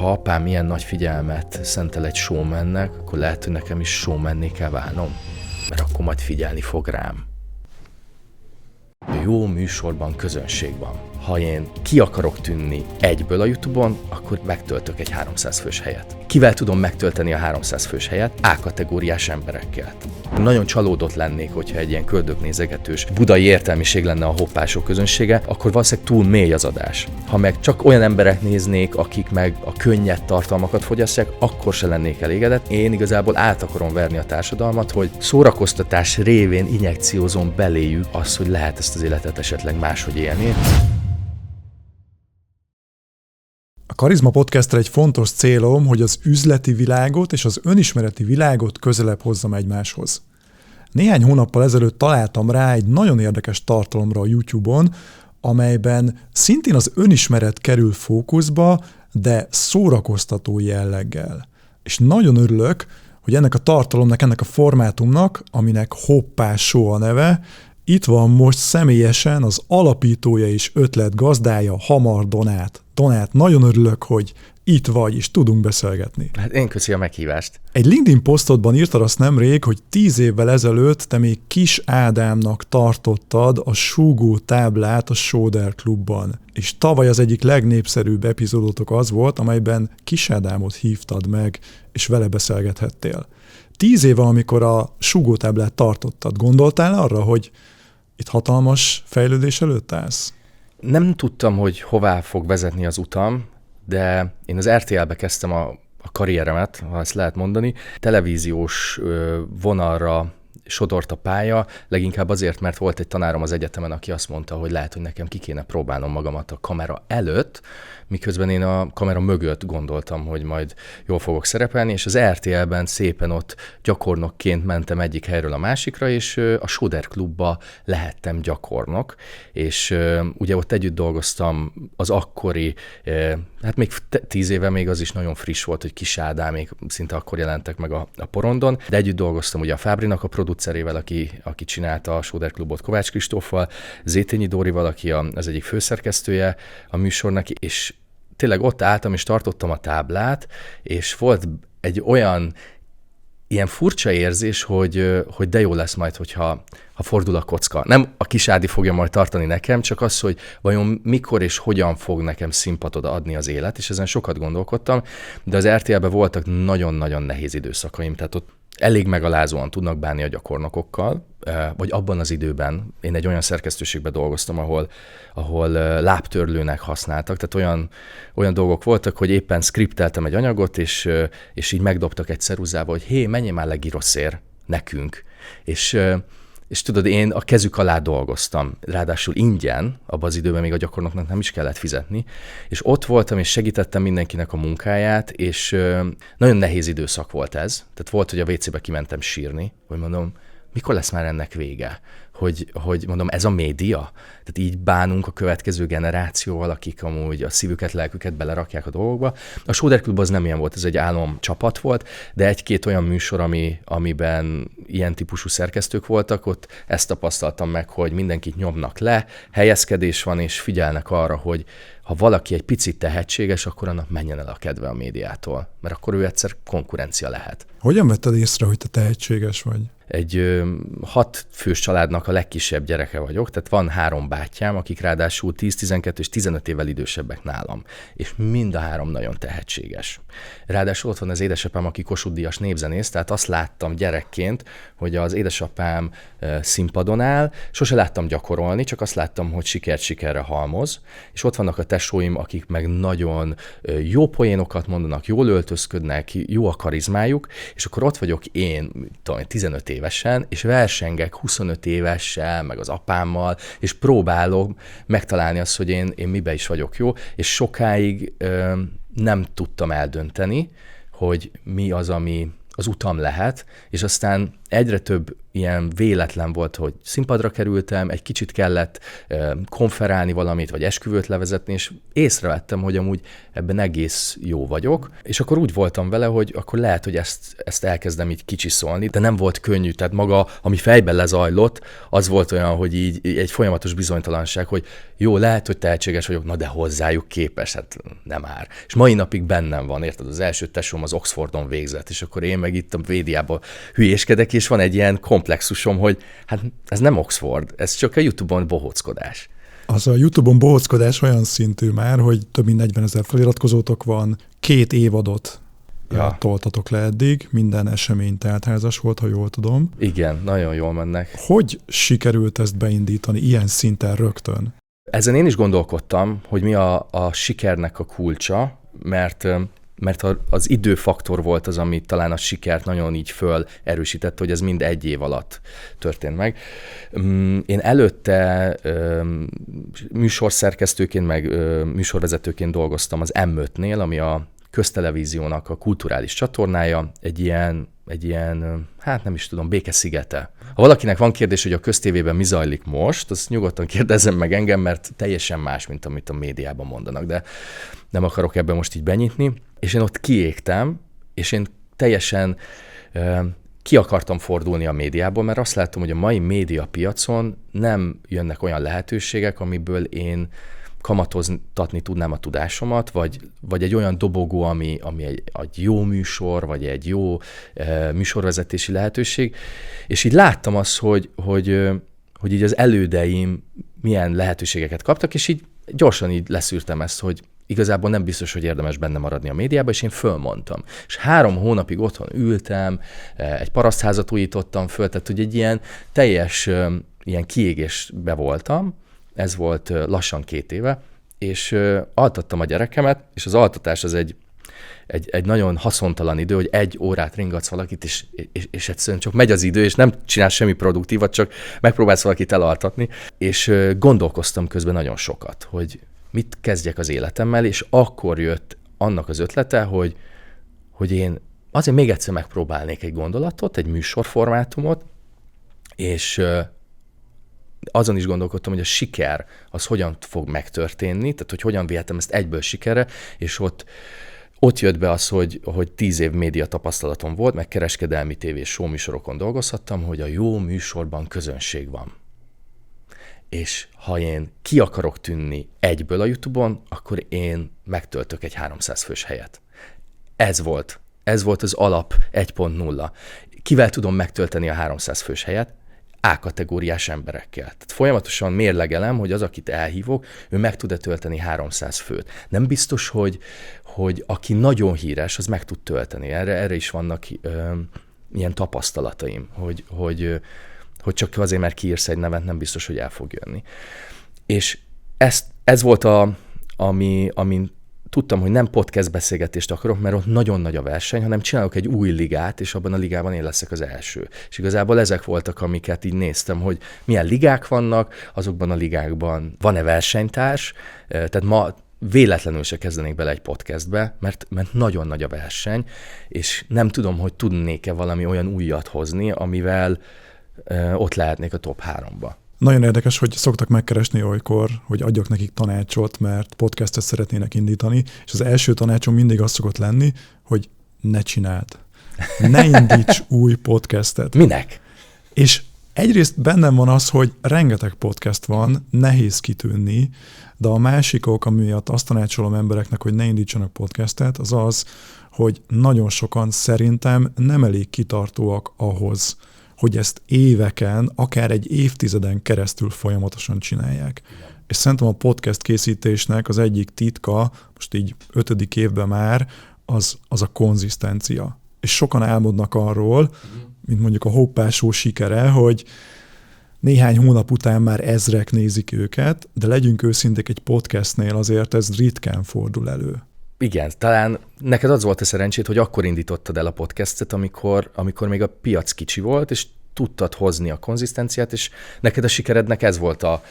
ha apám ilyen nagy figyelmet szentel egy showmannek, akkor lehet, hogy nekem is showmanné kell válnom, mert akkor majd figyelni fog rám. Jó műsorban közönség van. Ha én ki akarok tűnni egyből a YouTube-on, akkor megtöltök egy 300 fős helyet. Kivel tudom megtölteni a 300 fős helyet? A-kategóriás emberekkel. Nagyon csalódott lennék, hogyha egy ilyen köldöknézegetős budai értelmiség lenne a hoppások közönsége, akkor valószínűleg túl mély az adás. Ha meg csak olyan emberek néznék, akik meg a könnyed tartalmakat fogyasztják, akkor se lennék elégedett. Én igazából át akarom verni a társadalmat, hogy szórakoztatás révén injekciózom beléjük azt, hogy lehet ezt az életet esetleg máshogy élni. A Karizma Podcastra egy fontos célom, hogy az üzleti világot és az önismereti világot közelebb hozzam egymáshoz. Néhány hónappal ezelőtt találtam rá egy nagyon érdekes tartalomra a YouTube-on, amelyben szintén az önismeret kerül fókuszba, de szórakoztató jelleggel. És nagyon örülök, hogy ennek a tartalomnak, ennek a formátumnak, aminek Hoppás Show a neve, itt van most személyesen az alapítója és ötletgazdája, Hamar Donát. Donát, nagyon örülök, hogy itt vagy, és tudunk beszélgetni. Hát én köszi a meghívást. Egy LinkedIn posztodban írtad azt nemrég, hogy 10 évvel ezelőtt te még Kis Ádámnak tartottad a súgó táblát a Sóder Klubban. És tavaly az egyik legnépszerűbb epizódotok az volt, amelyben Kis Ádámot hívtad meg, és vele beszélgethettél. 10 éve, amikor a súgótáblát tartottad, gondoltál arra, hogy itt hatalmas fejlődés előtt állsz? Nem tudtam, hogy hová fog vezetni az utam, de én az RTL-be kezdtem a karrieremet, ha ezt lehet mondani. Televíziós vonalra sodort a pálya, leginkább azért, mert volt egy tanárom az egyetemen, aki azt mondta, hogy lehet, hogy nekem ki kéne próbálnom magamat a kamera előtt, miközben én a kamera mögött gondoltam, hogy majd jól fogok szerepelni, és az RTL-ben szépen ott gyakornokként mentem egyik helyről a másikra, és a Sóder Klubba lehettem gyakornok, és ugye ott együtt dolgoztam az akkori, hát még 10 éve még az is nagyon friss volt, hogy Kis Ádámék szinte akkor jelentek meg a porondon, de együtt dolgoztam ugye a Fábrinak a producerével, aki csinálta a Sóder Klubot Kovács Kristóffal, Zétényi Dórival, aki az egyik főszerkesztője a műsornak, és tényleg ott álltam, és tartottam a táblát, és volt egy olyan ilyen furcsa érzés, hogy de jó lesz majd, hogyha fordul a kocka. Nem a Kis Ádi fogja majd tartani nekem, csak az, hogy vajon mikor és hogyan fog nekem színpadot adni az élet, és ezen sokat gondolkodtam, de az RTL-ben voltak nagyon-nagyon nehéz időszakaim, tehát ott elég megalázóan tudnak bánni a gyakornokokkal, vagy abban az időben én egy olyan szerkesztőségben dolgoztam, ahol lábtörlőnek használtak, tehát olyan dolgok voltak, hogy éppen skripteltem egy anyagot, és így megdobtak egy ceruzával, hogy hé, menjél már le giroszér nekünk. És tudod, én a kezük alá dolgoztam, ráadásul ingyen, abban az időben még a gyakornoknak nem is kellett fizetni, és ott voltam, és segítettem mindenkinek a munkáját, és nagyon nehéz időszak volt ez. Tehát volt, hogy a WC-be kimentem sírni, hogy mondom, mikor lesz már ennek vége? Hogy mondom, ez a média? Tehát így bánunk a következő generációval, akik amúgy a szívüket, lelküket belerakják a dolgokba. A Sóder Klub az nem ilyen volt, ez egy álomcsapat volt, de egy-két olyan műsor, amiben ilyen típusú szerkesztők voltak, ott ezt tapasztaltam meg, hogy mindenkit nyomnak le, helyezkedés van, és figyelnek arra, hogy ha valaki egy picit tehetséges, akkor annak menjen el a kedve a médiától, mert akkor ő egyszer konkurencia lehet. Hogyan vetted észre, hogy te tehetséges vagy? Egy 6 fős családnak a legkisebb gyereke vagyok, tehát van 3 bátyám, akik ráadásul 10, 12 és 15 évvel idősebbek nálam, és mind a 3 nagyon tehetséges. Ráadásul ott van az édesapám, aki Kossuth Díjas népzenész, tehát azt láttam gyerekként, hogy az édesapám színpadon áll, sose láttam gyakorolni, csak azt láttam, hogy sikert sikerre halmoz, és ott vannak a tesóim, akik meg nagyon jó poénokat mondanak, jól öltözködnek, jó a karizmájuk, és akkor ott vagyok én, 15 évesen, és versengek 25 évessel, meg az apámmal, és próbálom megtalálni azt, hogy én mibe is vagyok jó, és sokáig nem tudtam eldönteni, hogy mi az, ami az utam lehet, és aztán egyre több ilyen véletlen volt, hogy színpadra kerültem, egy kicsit kellett konferálni valamit, vagy esküvőt levezetni, és észrevettem, hogy amúgy ebben egész jó vagyok, és akkor úgy voltam vele, hogy akkor lehet, hogy ezt elkezdem így kicsiszolni, de nem volt könnyű, tehát maga, ami fejben lezajlott, az volt olyan, hogy így egy folyamatos bizonytalanság, hogy jó, lehet, hogy tehetséges vagyok, na de hozzájuk képes, hát nem ár. És mai napig bennem van, érted, az első tesóm az Oxfordon végzett, és akkor én meg itt a médiában hülyéskedek, és van egy ilyen komplexusom, hogy hát ez nem Oxford, ez csak a YouTube-on bohóckodás. Az a YouTube-on bohóckodás olyan szintű már, hogy több mint 40 000 feliratkozótok van, 2 évadot toltatok le eddig, minden esemény teltházas volt, ha jól tudom. Igen, nagyon jól mennek. Hogy sikerült ezt beindítani ilyen szinten rögtön? Ezen én is gondolkodtam, hogy mi a sikernek a kulcsa, mert az időfaktor volt az, ami talán a sikert nagyon így föl erősített, hogy ez mind 1 év alatt történt meg. Én előtte műsorszerkesztőként, meg műsorvezetőként dolgoztam az M5-nél, ami a Köztelevíziónak a kulturális csatornája, egy ilyen, hát nem is tudom, békeszigete. Ha valakinek van kérdés, hogy a köztévében mi zajlik most, azt nyugodtan kérdezzem meg engem, mert teljesen más, mint amit a médiában mondanak, de nem akarok ebben most így benyitni. És én ott kiégtem, és én teljesen ki akartam fordulni a médiából, mert azt látom, hogy a mai médiapiacon nem jönnek olyan lehetőségek, amiből én kamatoztatni tudnám a tudásomat, vagy egy olyan dobogó, ami egy jó műsor, vagy egy jó műsorvezetési lehetőség. És így láttam azt, hogy így az elődeim milyen lehetőségeket kaptak, és így gyorsan így leszűrtem ezt, hogy igazából nem biztos, hogy érdemes benne maradni a médiában, és én fölmondtam. És 3 hónapig otthon ültem, egy parasztházat újítottam föl, tehát hogy egy ilyen teljes ilyen kiégésbe voltam, ez volt lassan 2 éve, és altattam a gyerekemet, és az altatás az egy nagyon haszontalan idő, hogy 1 órát ringatsz valakit, és egyszerűen csak megy az idő, és nem csinálsz semmi produktívat, csak megpróbálsz valakit elaltatni, és gondolkoztam közben nagyon sokat, hogy mit kezdjek az életemmel, és akkor jött annak az ötlete, hogy én azért még egyszer megpróbálnék egy gondolatot, egy műsorformátumot, és azon is gondolkodtam, hogy a siker az hogyan fog megtörténni, tehát hogy hogyan vihetem ezt egyből sikerre, és ott jött be az, hogy 10 év média tapasztalatom volt, meg kereskedelmi tévés showműsorokon dolgozhattam, hogy a jó műsorban közönség van. És ha én ki akarok tűnni egyből a YouTube-on, akkor én megtöltök egy 300 fős helyet. Ez volt az alap 1.0. Kivel tudom megtölteni a 300 fős helyet? A-kategóriás emberekkel. Tehát folyamatosan mérlegelem, hogy az, akit elhívok, ő meg tud-e tölteni 300 főt. Nem biztos, hogy aki nagyon híres, az meg tud tölteni. Erre is vannak ilyen tapasztalataim, hogy csak azért, mert kiírsz egy nevet, nem biztos, hogy el fog jönni. És ez volt amin tudtam, hogy nem podcast beszélgetést akarok, mert ott nagyon nagy a verseny, hanem csinálok egy új ligát, és abban a ligában én leszek az első. És igazából ezek voltak, amiket így néztem, hogy milyen ligák vannak, azokban a ligákban van-e versenytárs, tehát ma véletlenül se kezdenék bele egy podcastbe, mert nagyon nagy a verseny, és nem tudom, hogy tudnék-e valami olyan újat hozni, amivel ott lehetnék a top 3-ba. Nagyon érdekes, hogy szoktak megkeresni olykor, hogy adjak nekik tanácsot, mert podcastet szeretnének indítani, és az első tanácsom mindig az szokott lenni, hogy ne csináld. Ne indíts új podcastet. Minek? És egyrészt bennem van az, hogy rengeteg podcast van, nehéz kitűnni, de a másik ok, ami miatt azt tanácsolom embereknek, hogy ne indítsanak podcastet, az az, hogy nagyon sokan szerintem nem elég kitartóak ahhoz, hogy ezt éveken, akár egy évtizeden keresztül folyamatosan csinálják. Igen. És szerintem a podcast készítésnek az egyik titka, most így 5. évben már, az a konzisztencia. És sokan álmodnak arról, mint mondjuk a hoppásó sikere, hogy néhány hónap után már ezrek nézik őket, de legyünk őszinték, egy podcastnél azért ez ritkán fordul elő. Igen, talán neked az volt a szerencsét, hogy akkor indítottad el a podcastet, amikor még a piac kicsi volt, és tudtad hozni a konzisztenciát, és neked a sikerednek ez volt a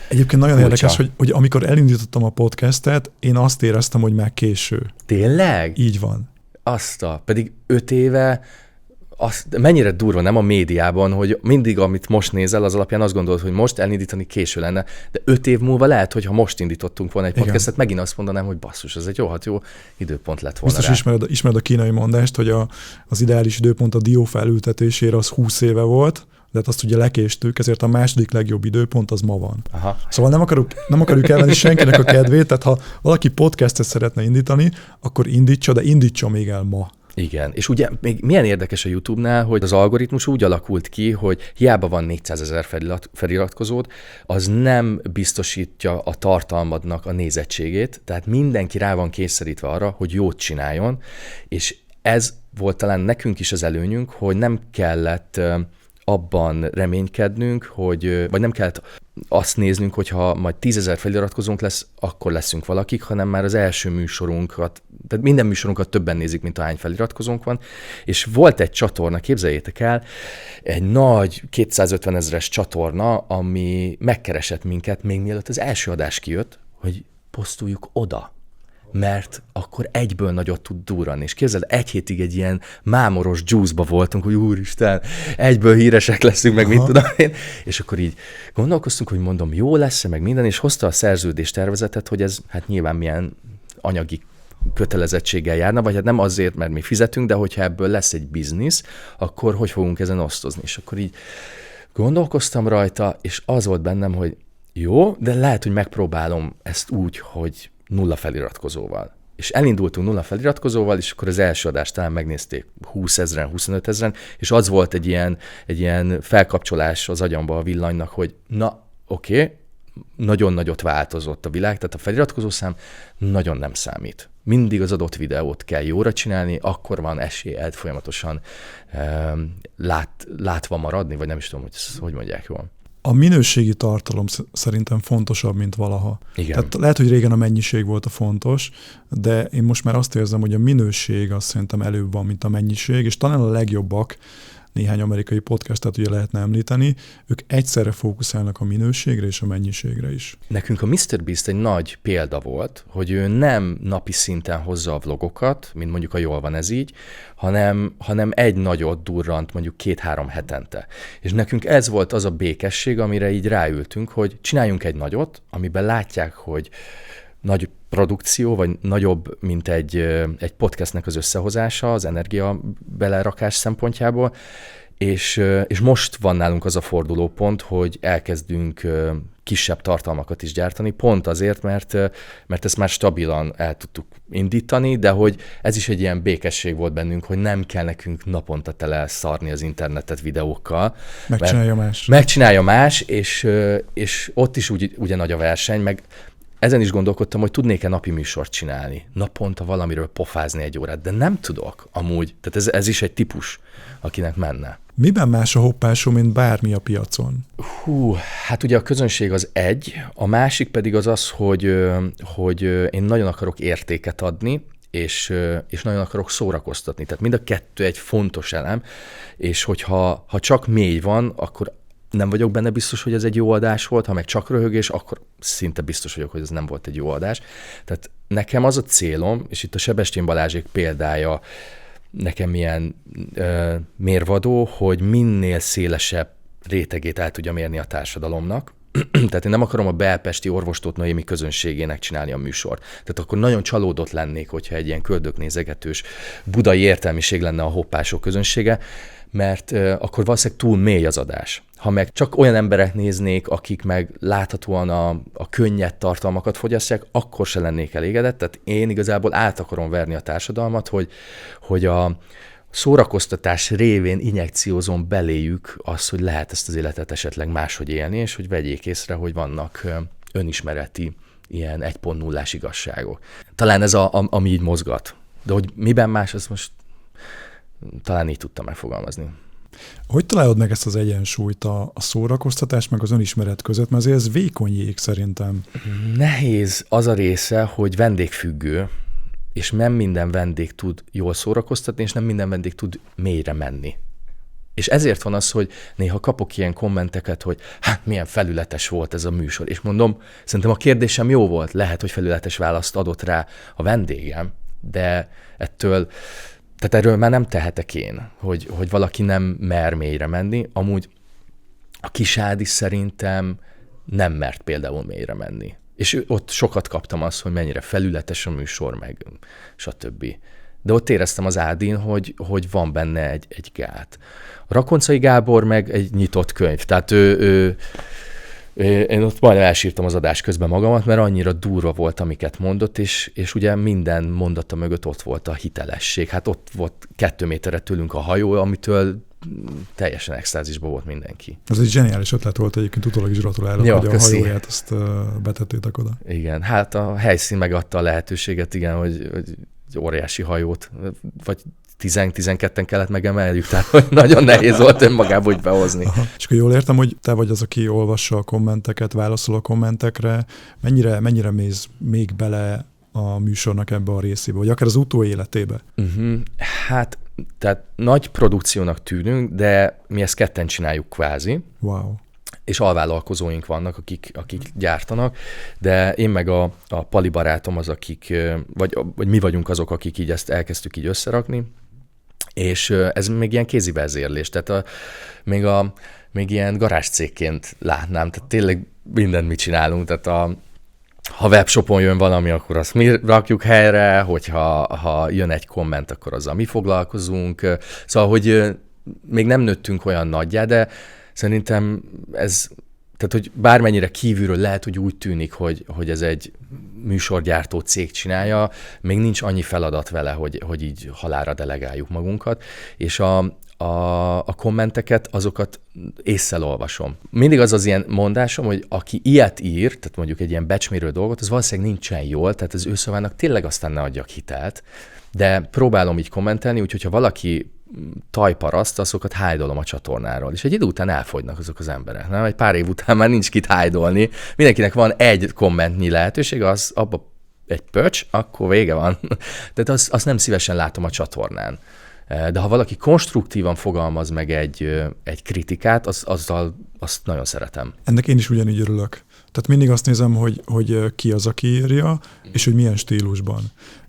Egyébként nagyon érdekes, hogy amikor elindítottam a podcastet, én azt éreztem, hogy már késő. Tényleg? Így van. Pedig 5 éve mennyire durva, nem a médiában, hogy mindig, amit most nézel, az alapján azt gondolod, hogy most elindítani késő lenne, de 5 év múlva lehet, hogy ha most indítottunk volna egy podcastet, megint azt mondanám, hogy basszus, ez egy jó időpont lett volna. Biztos ismered a kínai mondást, hogy az ideális időpont a dió felültetésére az 20 éve volt, de hát azt ugye lekéstük, ezért a második legjobb időpont az ma van. Aha. Szóval nem akarjuk elvenni senkinek a kedvét, tehát ha valaki podcastet szeretne indítani, akkor indítsa, de indítsa még el ma. Igen, és ugye még milyen érdekes a YouTube-nál, hogy az algoritmus úgy alakult ki, hogy hiába van 400 000 feliratkozód, az nem biztosítja a tartalmadnak a nézettségét, tehát mindenki rá van kényszerítve arra, hogy jót csináljon, és ez volt talán nekünk is az előnyünk, hogy nem kellett abban reménykednünk, vagy nem kellett azt néznünk, hogy ha majd 10 000 feliratkozónk lesz, akkor leszünk valakik, hanem már az első műsorunkat, tehát minden műsorunkat többen nézik, mint ahány feliratkozónk van, és volt egy csatorna, képzeljétek el, egy nagy 250 000-es csatorna, ami megkeresett minket még mielőtt az első adás kijött, hogy posztoljuk oda, mert akkor egyből nagyot tud durrani. És képzeld, egy hétig egy ilyen mámoros juice-ba voltunk, hogy úristen, egyből híresek leszünk, meg mit tudom én. És akkor így gondolkoztunk, hogy mondom, jó lesz-e, meg minden, és hozta a szerződéstervezetet, hogy ez hát nyilván milyen anyagi kötelezettséggel járna, vagy hát nem azért, mert mi fizetünk, de hogyha ebből lesz egy biznisz, akkor hogy fogunk ezen osztozni? És akkor így gondolkoztam rajta, és az volt bennem, hogy jó, de lehet, hogy megpróbálom ezt úgy, hogy 0 feliratkozóval. És elindultunk 0 feliratkozóval, és akkor az első adást talán megnézték 20 000, 25 000, és az volt egy ilyen felkapcsolás az agyamba a villanynak, hogy na, oké, nagyon nagyot változott a világ, tehát a feliratkozó szám nagyon nem számít. Mindig az adott videót kell jóra csinálni, akkor van esélyed folyamatosan látva maradni, vagy nem is tudom, hogy mondják jól. A minőségi tartalom szerintem fontosabb, mint valaha. Igen. Tehát lehet, hogy régen a mennyiség volt a fontos, de én most már azt érzem, hogy a minőség azt szerintem előbb van, mint a mennyiség, és talán a legjobbak, néhány amerikai podcastet ugye lehetne említeni, ők egyszerre fókuszálnak a minőségre és a mennyiségre is. Nekünk a MrBeast egy nagy példa volt, hogy ő nem napi szinten hozza a vlogokat, mint mondjuk a Jól van ez így, hanem egy nagyot durrant mondjuk 2-3 hetente. És nekünk ez volt az a békesség, amire így ráültünk, hogy csináljunk egy nagyot, amiben látják, hogy nagy produkció, vagy nagyobb, mint egy podcastnek az összehozása, az energia belerakás szempontjából, és most van nálunk az a fordulópont, hogy elkezdünk kisebb tartalmakat is gyártani, pont azért, mert ezt már stabilan el tudtuk indítani, de hogy ez is egy ilyen békesség volt bennünk, hogy nem kell nekünk naponta tele szarni az internetet videókkal. Megcsinálja más, és ott is ugye nagy a verseny, meg ezen is gondolkodtam, hogy tudnék-e napi műsort csinálni, naponta valamiről pofázni 1 órát, de nem tudok amúgy. Tehát ez is egy típus, akinek menne. Miben más a hoppásó, mint bármi a piacon? Hát ugye a közönség az egy, a másik pedig az, hogy én nagyon akarok értéket adni, és nagyon akarok szórakoztatni. Tehát mind a kettő egy fontos elem, és hogyha csak mély van, akkor nem vagyok benne biztos, hogy ez egy jó adás volt, ha meg csak röhögés, akkor szinte biztos vagyok, hogy ez nem volt egy jó adás. Tehát nekem az a célom, és itt a Sebestyén Balázsék példája nekem ilyen mérvadó, hogy minél szélesebb rétegét el tudja mérni a társadalomnak. Tehát én nem akarom a belpesti Orvostót Noémi közönségének csinálni a műsort. Tehát akkor nagyon csalódott lennék, hogyha egy ilyen köldöknézegetős budai értelmiség lenne a hoppások közönsége, mert akkor valószínűleg túl mély az adás. Ha meg csak olyan emberek néznék, akik meg láthatóan a könnyed tartalmakat fogyasztják, akkor se lennék elégedett. Tehát én igazából át akarom verni a társadalmat, hogy a szórakoztatás révén injekciózom beléjük azt, hogy lehet ezt az életet esetleg máshogy élni, és hogy vegyék észre, hogy vannak önismereti ilyen 1.0-ás igazságok. Talán ez ami így mozgat. De hogy miben más, azt most talán így tudtam megfogalmazni. Hogy találod meg ezt az egyensúlyt a szórakoztatás meg az önismeret között? Mert azért ez vékony jég szerintem. Nehéz az a része, hogy vendégfüggő, és nem minden vendég tud jól szórakoztatni, és nem minden vendég tud mélyre menni. És ezért van az, hogy néha kapok ilyen kommenteket, hogy hát milyen felületes volt ez a műsor. És mondom, szerintem a kérdésem jó volt, lehet, hogy felületes választ adott rá a vendégem, de ettől Tehát erről már nem tehetek én, hogy valaki nem mer mélyre menni. Amúgy a Kisádi szerintem nem mert például mélyre menni. És ott sokat kaptam azt, hogy mennyire felületes a műsor, meg stb. De ott éreztem az Ádin, hogy van benne egy gát. A Rakoncai Gábor meg egy nyitott könyv. Tehát én ott majdnem elsírtam az adás közben magamat, mert annyira durva volt, amiket mondott, és ugye minden mondata mögött ott volt a hitelesség. Hát ott volt 2 méterre tőlünk a hajó, amitől teljesen extázisban volt mindenki. Ez egy zseniális ötlet volt egyébként, utólag is gratulálok, hogy köszi. A hajóját azt betettétek oda. Igen, hát a helyszín megadta a lehetőséget, igen, hogy óriási hajót, vagy 10-12-en kellett megemeljük, tehát hogy nagyon nehéz volt önmagába úgy behozni. Aha. És akkor jól értem, hogy te vagy az, aki olvassa a kommenteket, válaszol a kommentekre, mennyire mész még bele a műsornak ebbe a részébe, vagy akár az utóéletébe? Hát, tehát nagy produkciónak tűnünk, de mi ezt ketten csináljuk kvázi. Wow. És alvállalkozóink vannak, akik gyártanak, de én meg a Pali barátom az, akik, vagy mi vagyunk azok, akik így ezt elkezdtük így összerakni, és ez még ilyen kézi vezérlés, tehát még ilyen garázscégként látnám, tehát tényleg mindent mi csinálunk, tehát ha webshopon jön valami, akkor azt mi rakjuk helyre, hogyha jön egy komment, akkor azzal mi foglalkozunk, szóval, hogy még nem nőttünk olyan nagyjá, de szerintem ez, tehát hogy bármennyire kívülről lehet, hogy úgy tűnik, hogy ez egy műsorgyártó cég csinálja, még nincs annyi feladat vele, hogy így halálra delegáljuk magunkat, és a kommenteket, azokat ésszel olvasom. Mindig az ilyen mondásom, hogy aki ilyet ír, tehát mondjuk egy ilyen becsmérő dolgot, az valószínűleg nincsen jól, tehát az ő szavának tényleg aztán ne adjak hitelt, de próbálom így kommentelni, úgyhogy ha valaki tajparaszt, azokat hájdolom a csatornáról. És egy idő után elfogynak azok az emberek. Nem? Egy pár év után már nincs kit hájdolni. Mindenkinek van egy kommentnyi lehetőség, az abba egy pöcs, akkor vége van. Tehát azt nem szívesen látom a csatornán. De ha valaki konstruktívan fogalmaz meg egy kritikát, azt nagyon szeretem. Ennek én is ugyanígy örülök. Tehát mindig azt nézem, hogy ki az, aki írja, és hogy milyen stílusban.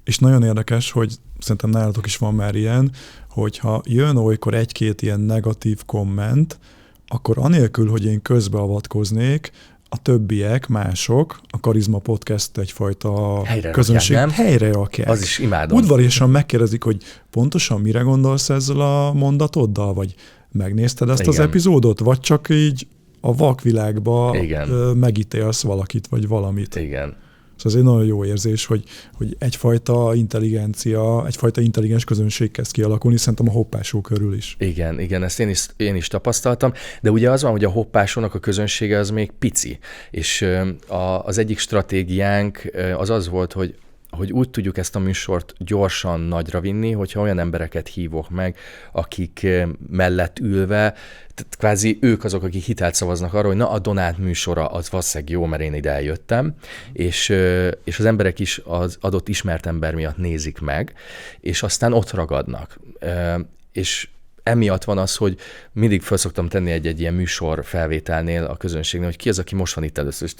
És nagyon érdekes, hogy szerintem nálatok is van már ilyen, hogyha jön olykor egy-két ilyen negatív komment, akkor anélkül, hogy én közbeavatkoznék, a többiek, mások, a Karizma Podcast egyfajta közönség helyre rakják. Az is imádom. Udvariasan megkérdezik, hogy pontosan mire gondolsz ezzel a mondatoddal, vagy megnézted ezt az epizódot, vagy csak így a vakvilágba megítélsz valakit, vagy valamit. Igen. Szóval ez egy nagyon jó érzés, hogy egyfajta intelligencia, egyfajta intelligens közönség kezd kialakulni, szerintem a Hoppásó körül is. Igen, ezt én is tapasztaltam, de ugye az van, hogy a Hoppásónak a közönsége az még pici, és az egyik stratégiánk az volt, hogy úgy tudjuk ezt a műsort gyorsan nagyra vinni, hogyha olyan embereket hívok meg, akik mellett ülve, tehát kvázi ők azok, akik hitelt szavaznak arra, hogy na a Donát műsora az valószínűleg jó, mert én ide eljöttem, és az emberek is az adott ismert ember miatt nézik meg, és aztán ott ragadnak. És emiatt van az, hogy mindig fel szoktam tenni egy ilyen műsor felvételnél a közönségnél, hogy ki az, aki most van itt először,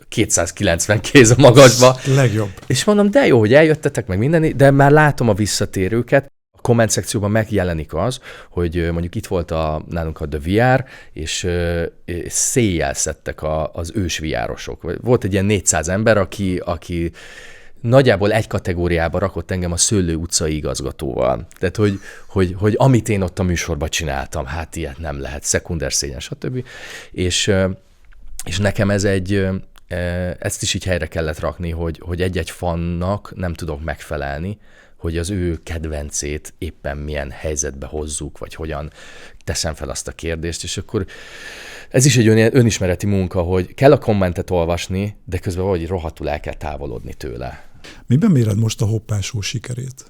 290 kéz a magasba. Legjobb. És mondom, de jó, hogy eljöttetek, meg minden, de már látom a visszatérőket. A komment szekcióban megjelenik az, hogy mondjuk itt volt nálunk a The VR, és széjjel szedtek az ős VR-osok. Volt egy ilyen 400 ember, aki nagyjából egy kategóriába rakott engem a Szőlő utcai igazgatóval. Tehát, hogy amit én ott a műsorban csináltam, hát ilyet nem lehet, szekunder szégyen, stb. És nekem ezt is így helyre kellett rakni, hogy egy-egy fannak nem tudok megfelelni, hogy az ő kedvencét éppen milyen helyzetbe hozzuk, vagy hogyan teszem fel azt a kérdést, és akkor ez is egy önismereti munka, hogy kell a kommentet olvasni, de közben valahogy rohadtul el kell távolodni tőle. Miben méred most a Hoppásó sikerét?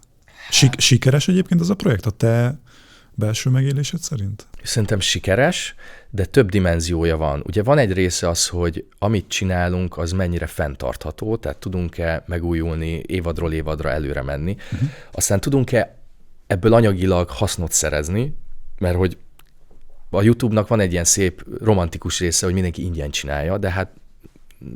Sikeres egyébként ez a projekt a te belső megélésed szerint? Szerintem sikeres, de több dimenziója van. Ugye van egy része az, hogy amit csinálunk, az mennyire fenntartható, tehát tudunk-e megújulni, évadról évadra előre menni. Aztán tudunk-e ebből anyagilag hasznot szerezni, mert hogy a YouTube-nak van egy ilyen szép romantikus része, hogy mindenki ingyen csinálja, de hát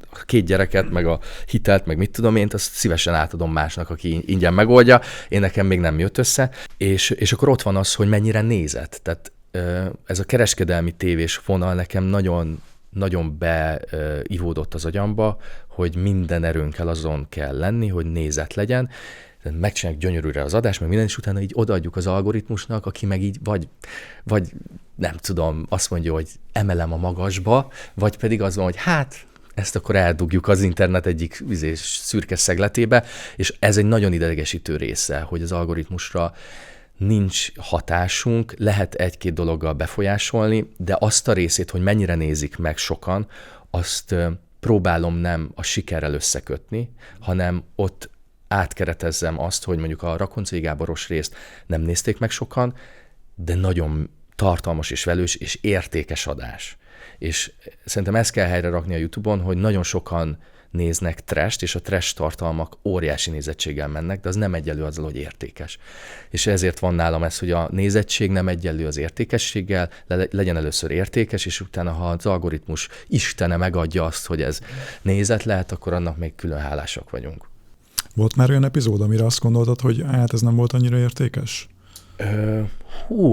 a 2 gyereket, meg a hitelt, meg mit tudom én, azt szívesen átadom másnak, aki ingyen megoldja, én nekem még nem jött össze, és akkor ott van az, hogy mennyire nézett. Tehát ez a kereskedelmi tévés vonal nekem nagyon beivódott az agyamba, hogy minden erőnkkel azon kell lenni, hogy nézet legyen, megcsináljuk gyönyörűre az adást, meg minden, és utána így odaadjuk az algoritmusnak, aki meg így vagy nem tudom, azt mondja, hogy emelem a magasba, vagy pedig az van, hogy hát ezt akkor eldugjuk az internet egyik szürke szegletébe, és ez egy nagyon idegesítő része, hogy az algoritmusra nincs hatásunk, lehet 1-2 dologgal befolyásolni, de azt a részét, hogy mennyire nézik meg sokan, azt próbálom nem a sikerrel összekötni, hanem ott átkeretezzem azt, hogy mondjuk a Rakoncai Gáboros részt nem nézték meg sokan, de nagyon tartalmas és velős és értékes adás. És szerintem ezt kell helyre rakni a YouTube-on, hogy nagyon sokan néznek trash-t, és a trash tartalmak óriási nézettséggel mennek, de az nem egyenlő azzal, hogy értékes. És ezért van nálam ez, hogy a nézettség nem egyenlő az értékességgel, legyen először értékes, és utána, ha az algoritmus istene megadja azt, hogy ez nézet lehet, akkor annak még külön hálásak vagyunk. Volt már olyan epizód, amire azt gondoltad, hogy hát ez nem volt annyira értékes?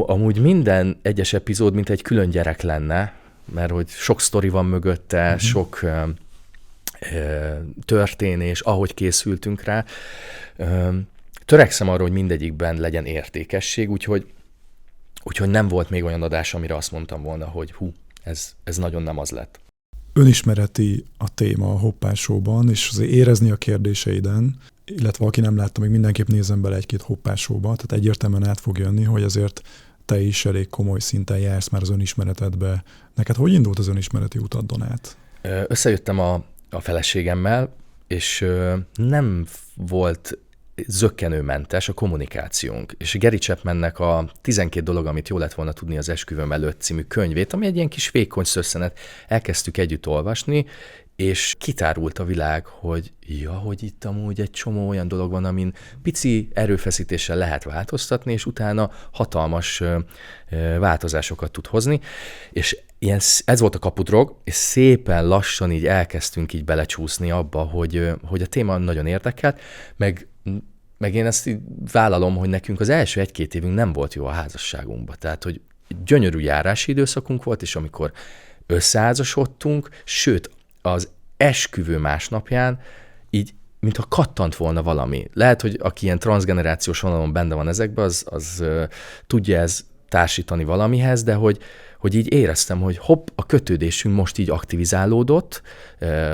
Amúgy minden egyes epizód mint egy külön gyerek lenne, mert hogy sok sztori van mögötte, sok történés, ahogy készültünk rá. Törekszem arra, hogy mindegyikben legyen értékesség, úgyhogy nem volt még olyan adás, amire azt mondtam volna, hogy ez nagyon nem az lett. Önismereti a téma a Hoppás Show-ban, és azért érezni a kérdéseiden, illetve aki nem látta, még mindenképp nézzen bele 1-2 Hoppás Show-ba, tehát egyértelműen át fog jönni, hogy azért te is elég komoly szinten jársz már az önismeretedbe. Neked hogy indult az önismereti utad, Donát? Összejöttem a feleségemmel, és nem volt zökkenőmentes a kommunikációnk. És Gary Chapmannek a 12 dolog, amit jól lett volna tudni az esküvőm előtt című könyvét, ami egy ilyen kis vékony szösszenet, elkezdtük együtt olvasni, és kitárult a világ, hogy hogy itt amúgy egy csomó olyan dolog van, amin pici erőfeszítéssel lehet változtatni, és utána hatalmas változásokat tud hozni, és ez volt a kapudrog, és szépen lassan így elkezdtünk így belecsúszni abba, hogy a téma nagyon érdekelt, meg én ezt így vállalom, hogy nekünk az első 1-2 évünk nem volt jó a házasságunkban. Tehát, hogy gyönyörű járási időszakunk volt, és amikor összeházasodtunk, sőt, az esküvő másnapján így, mintha kattant volna valami. Lehet, hogy aki ilyen transzgenerációs vonalon benne van ezekben, az tudja ez társítani valamihez, de hogy így éreztem, hogy hopp, a kötődésünk most így aktivizálódott,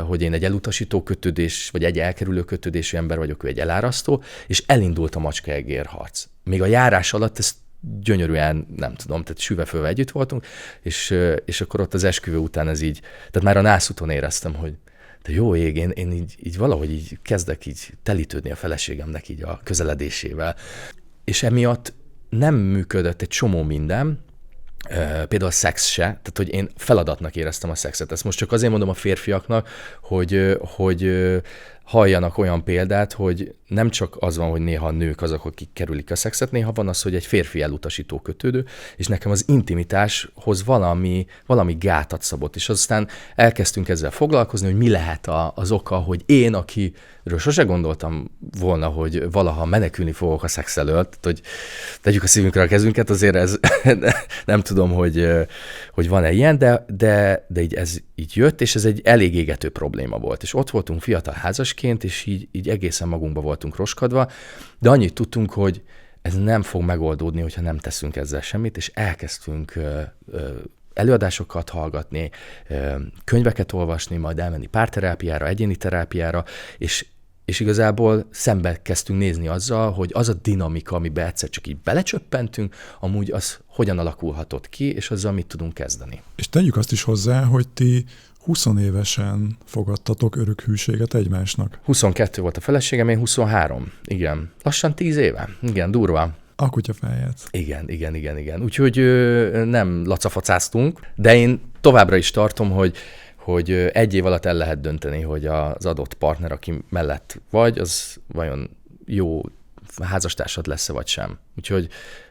hogy én egy elutasító kötődés, vagy egy elkerülő kötődésű ember vagyok, ő egy elárasztó, és elindult a macska-egér harc. Még a járás alatt ezt gyönyörűen, nem tudom, tehát süvefölve együtt voltunk, és akkor ott az esküvő után ez így, tehát már a nászúton éreztem, hogy de jó ég, én így valahogy így kezdek így telítődni a feleségemnek így a közeledésével. És emiatt nem működött egy csomó minden, például a szex se, tehát hogy én feladatnak éreztem a szexet. Ezt most csak azért mondom a férfiaknak, hogy halljanak olyan példát, hogy nem csak az van, hogy néha a nők azok, akik kerülik a szexet, néha van az, hogy egy férfi elutasító kötődő, és nekem az intimitáshoz valami gátat szabott, és aztán elkezdtünk ezzel foglalkozni, hogy mi lehet az oka, hogy én, akiről sose gondoltam volna, hogy valaha menekülni fogok a szex elől, tehát, hogy tegyük a szívünkre a kezünket, azért ez nem tudom, hogy van-e ilyen, de ez így jött, és ez egy elég égető probléma volt. És ott voltunk fiatal házasként, és így egészen magunkba voltunk roskadva, de annyit tudtunk, hogy ez nem fog megoldódni, hogyha nem teszünk ezzel semmit, és elkezdtünk előadásokat hallgatni, könyveket olvasni, majd elmenni párterápiára, egyéni terápiára, és igazából szembe kezdtünk nézni azzal, hogy az a dinamika, amiben egyszer csak így belecsöppentünk, amúgy az hogyan alakulhatott ki, és azzal mit tudunk kezdeni. És tegyük azt is hozzá, hogy ti 20 évesen fogadtatok örök hűséget egymásnak. 22 volt a feleségem, én 23. Igen. Lassan 10 éve. Igen, durva. A kutyafáját. Igen. Úgyhogy nem lacafacáztunk, de én továbbra is tartom, hogy egy év alatt el lehet dönteni, hogy az adott partner, aki mellett vagy, az vajon jó házastársad lesz-e vagy sem.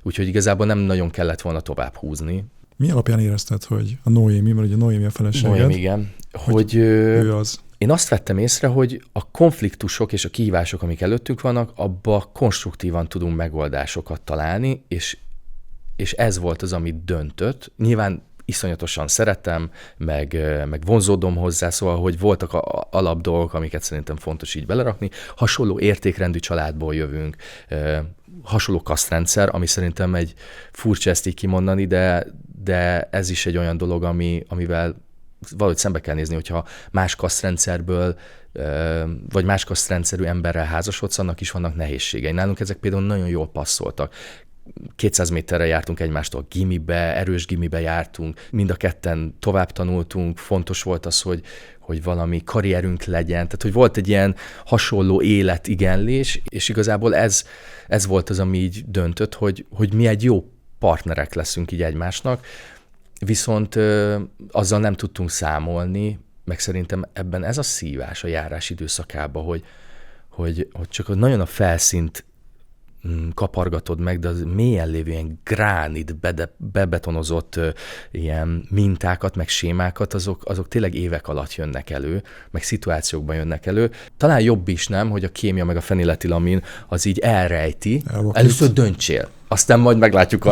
Úgyhogy igazából nem nagyon kellett volna tovább húzni. Mi alapján érezted, hogy a Noémi, mert ugye Noémi a feleséged? Noémi, igen. Hogy ő az? én azt vettem észre, hogy a konfliktusok és a kihívások, amik előttünk vannak, abba konstruktívan tudunk megoldásokat találni, és ez volt az, amit döntött. Nyilván iszonyatosan szeretem, meg vonzódom hozzá, szóval, hogy voltak alapdolgok, amiket szerintem fontos így belerakni. Hasonló értékrendű családból jövünk, hasonló kasztrendszer, ami szerintem egy furcsa ezt így kimondani, de ez is egy olyan dolog, amivel valahogy szembe kell nézni, hogyha más kasztrendszerből, vagy más kasztrendszerű emberrel házasodsz, annak is vannak nehézségei. Nálunk ezek például nagyon jól passzoltak. 200 méterre jártunk egymástól gimibe, erős gimibe jártunk, mind a ketten tovább tanultunk, fontos volt az, hogy valami karrierünk legyen, tehát hogy volt egy ilyen hasonló életigenlés, és igazából ez volt az, ami így döntött, hogy mi egy jó partnerek leszünk így egymásnak, viszont azzal nem tudtunk számolni, meg szerintem ebben ez a szívás a járás időszakában, hogy csak nagyon a felszínt kapargatod meg, de az mélyen lévő ilyen gránit, bebetonozott ilyen mintákat, meg sémákat, azok tényleg évek alatt jönnek elő, meg szituációkban jönnek elő. Talán jobb is, nem, hogy a kémia meg a feniletilamin az így elrejti. Először döntsél. Aztán majd meglátjuk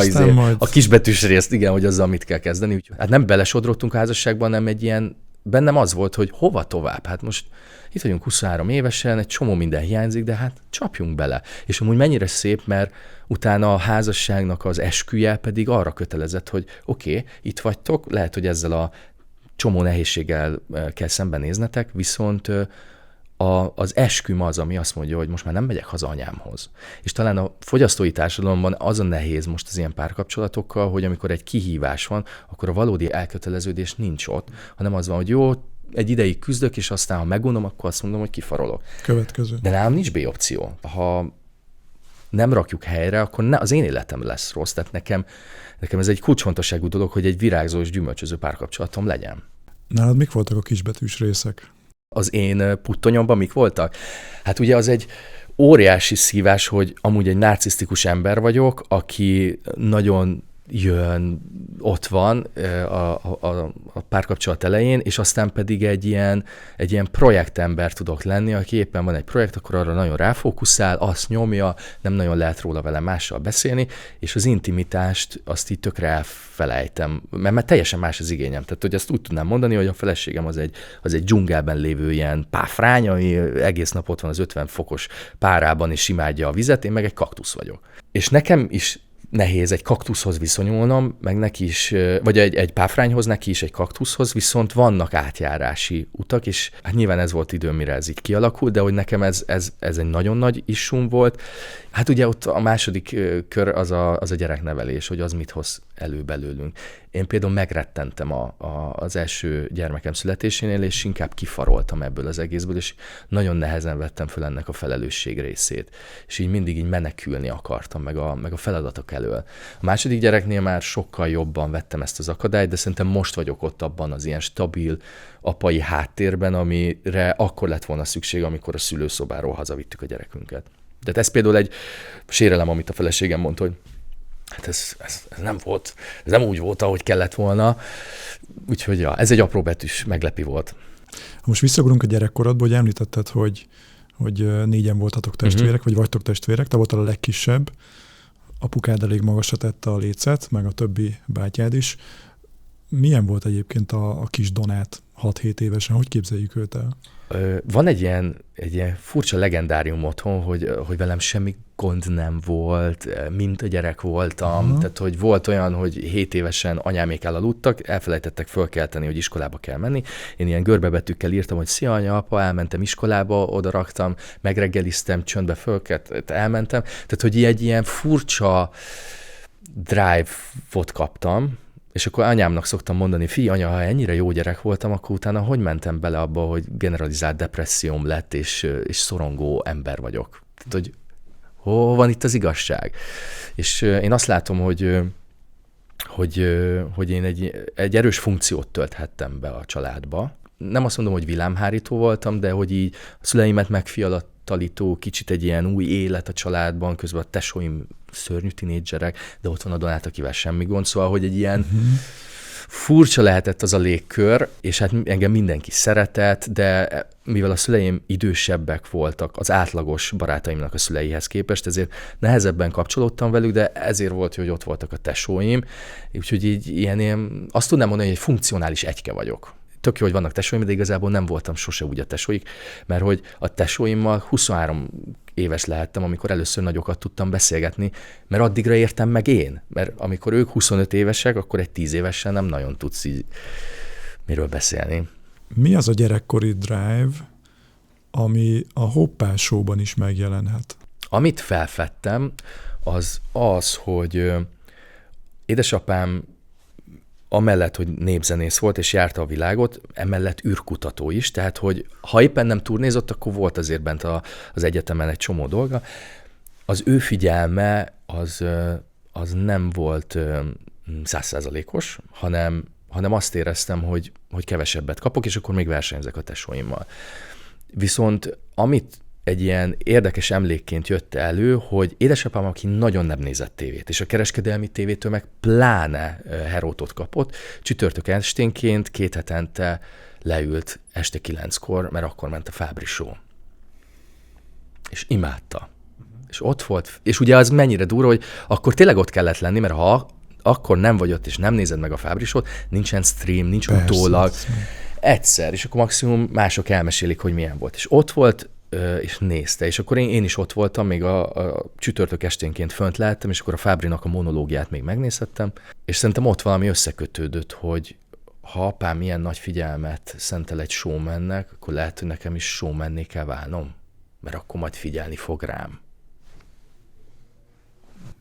a kisbetűs részt, igen, hogy azzal mit kell kezdeni. Úgyhogy, hát nem belesodrottunk a házasságban, nem egy ilyen, bennem az volt, hogy hova tovább. Hát most itt vagyunk 23 évesen, egy csomó minden hiányzik, de hát csapjunk bele. És amúgy mennyire szép, mert utána a házasságnak az esküje pedig arra kötelezett, hogy oké, itt vagytok, lehet, hogy ezzel a csomó nehézséggel kell szembenéznetek, viszont az esküm az, ami azt mondja, hogy most már nem megyek haza anyámhoz. És talán a fogyasztói társadalomban az a nehéz most az ilyen párkapcsolatokkal, hogy amikor egy kihívás van, akkor a valódi elköteleződés nincs ott, hanem az van, hogy jó, egy ideig küzdök, és aztán, ha megunom, akkor azt mondom, hogy kifarolok. Következő. De nálam nincs B-opció. Ha nem rakjuk helyre, akkor az én életem lesz rossz. Tehát nekem ez egy kulcsfontosságú dolog, hogy egy virágzó és gyümölcsöző párkapcsolatom legyen. Nálad mik voltak a kisbetűs részek? Az én puttonyomban mik voltak? Hát ugye az egy óriási szívás, hogy amúgy egy narcisztikus ember aki nagyon jön, ott van a párkapcsolat elején, és aztán pedig egy ilyen projektember tudok lenni, aki éppen van egy projekt, akkor arra nagyon ráfókuszál, azt nyomja, nem nagyon lehet róla vele mással beszélni, és az intimitást azt így tökre elfelejtem, mert teljesen más az igényem. Tehát, hogy ezt úgy tudnám mondani, hogy a feleségem az egy dzsungelben lévő ilyen páfrány, ami egész nap ott van az 50 fokos párában, és imádja a vizet, én meg egy kaktusz vagyok. És nekem is nehéz egy kaktuszhoz viszonyulnom, meg neki is, vagy egy páfrányhoz, neki is egy kaktuszhoz, viszont vannak átjárási utak, és hát nyilván ez volt időm, mire ez így kialakult, de hogy nekem ez egy nagyon nagy issum volt. Hát ugye ott a második kör az a gyereknevelés, hogy az mit hoz elő belőlünk. Én például megrettentem az első gyermekem születésénél, és inkább kifaroltam ebből az egészből, és nagyon nehezen vettem föl ennek a felelősség részét. És így mindig így menekülni akartam, meg a feladatok elől. A második gyereknél már sokkal jobban vettem ezt az akadályt, de szerintem most vagyok ott abban az ilyen stabil apai háttérben, amire akkor lett volna szükség, amikor a szülőszobáról hazavittük a gyerekünket. Tehát ez például egy sérelem, amit a feleségem mondta, hogy hát ez nem volt, ez nem úgy volt, ahogy kellett volna. Úgyhogy ja, ez egy apró betűs meglepi volt. Ha most visszaugorunk a gyerekkorodba, hogy említetted, hogy 4-en voltatok testvérek, vagy vagytok testvérek, te voltál a legkisebb, apukád elég magasra tette a lécet, meg a többi bátyád is. Milyen volt egyébként a kis Donát 6-7 évesen? Hogy képzeljük őt el? Van egy ilyen furcsa legendárium otthon, hogy velem semmi gond nem volt, mint a gyerek voltam. Tehát, hogy volt olyan, hogy 7 évesen anyámék elaludtak, elfelejtettek fölkelteni, hogy iskolába kell menni. Én ilyen görbebetűkkel írtam, hogy szia anya, apa, elmentem iskolába, oda raktam, megreggeliztem, csöndbe fölkelt, elmentem. Tehát, hogy egy ilyen furcsa drive-ot kaptam, és akkor anyámnak szoktam mondani, anya, ha ennyire jó gyerek voltam, akkor utána hogy mentem bele abba, hogy generalizált depresszióm lett, és szorongó ember vagyok. Tehát, hogy hol van itt az igazság? És én azt látom, hogy én egy erős funkciót tölthettem be a családba. Nem azt mondom, hogy villámhárító voltam, de hogy így a szüleimet megfiatalító, kicsit egy ilyen új élet a családban, közben a tesóim szörnyű tinédzserek, de ott van a Donát, akivel semmi gond, szóval, hogy egy ilyen, furcsa lehetett az a légkör, és hát engem mindenki szeretett, de mivel a szüleim idősebbek voltak az átlagos barátaimnak a szüleihez képest, ezért nehezebben kapcsolódtam velük, de ezért volt, hogy ott voltak a tesóim, úgyhogy így ilyen azt tudnám mondani, hogy egy funkcionális egyke vagyok. Tök jó, hogy vannak tesóim, de igazából nem voltam sose úgy a tesóik, mert hogy a tesóimmal 23 éves lehettem, amikor először nagyokat tudtam beszélgetni, mert addigra értem meg én. Mert amikor ők 25 évesek, akkor egy 10 évesen nem nagyon tudsz így miről beszélni. Mi az a gyerekkori drive, ami a Hoppás Show-ban is megjelenhet? Amit felfedtem, az, hogy édesapám amellett, hogy népzenész volt és járta a világot, emellett űrkutató is, tehát hogy ha éppen nem turnézott, akkor volt azért bent az egyetemen egy csomó dolga. Az ő figyelme az nem volt 100%-os, hanem azt éreztem, hogy kevesebbet kapok, és akkor még versenyzek a tesóimmal. Viszont amit egy ilyen érdekes emlékként jött elő, hogy édesapám, aki nagyon nem nézett tévét, és a kereskedelmi tévétől meg pláne herótot kapott, csütörtök esténként 2 hetente leült este 9-kor, mert akkor ment a Fábri Show. És imádta. És ott volt, és ugye az mennyire durva, hogy akkor tényleg ott kellett lenni, mert ha akkor nem vagy ott, és nem nézed meg a Fábri Show-t, nincsen stream, nincs utólag. Egyszer, és akkor maximum mások elmesélik, hogy milyen volt. És ott volt, és nézte, és akkor én is ott voltam, még a csütörtök esténként fönt lehettem, és akkor a Fábrinak a monológiát még megnézhettem, és szerintem ott valami összekötődött, hogy ha apám ilyen nagy figyelmet szentel egy showmannek, akkor lehet, hogy nekem is showmanné kell válnom, mert akkor majd figyelni fog rám.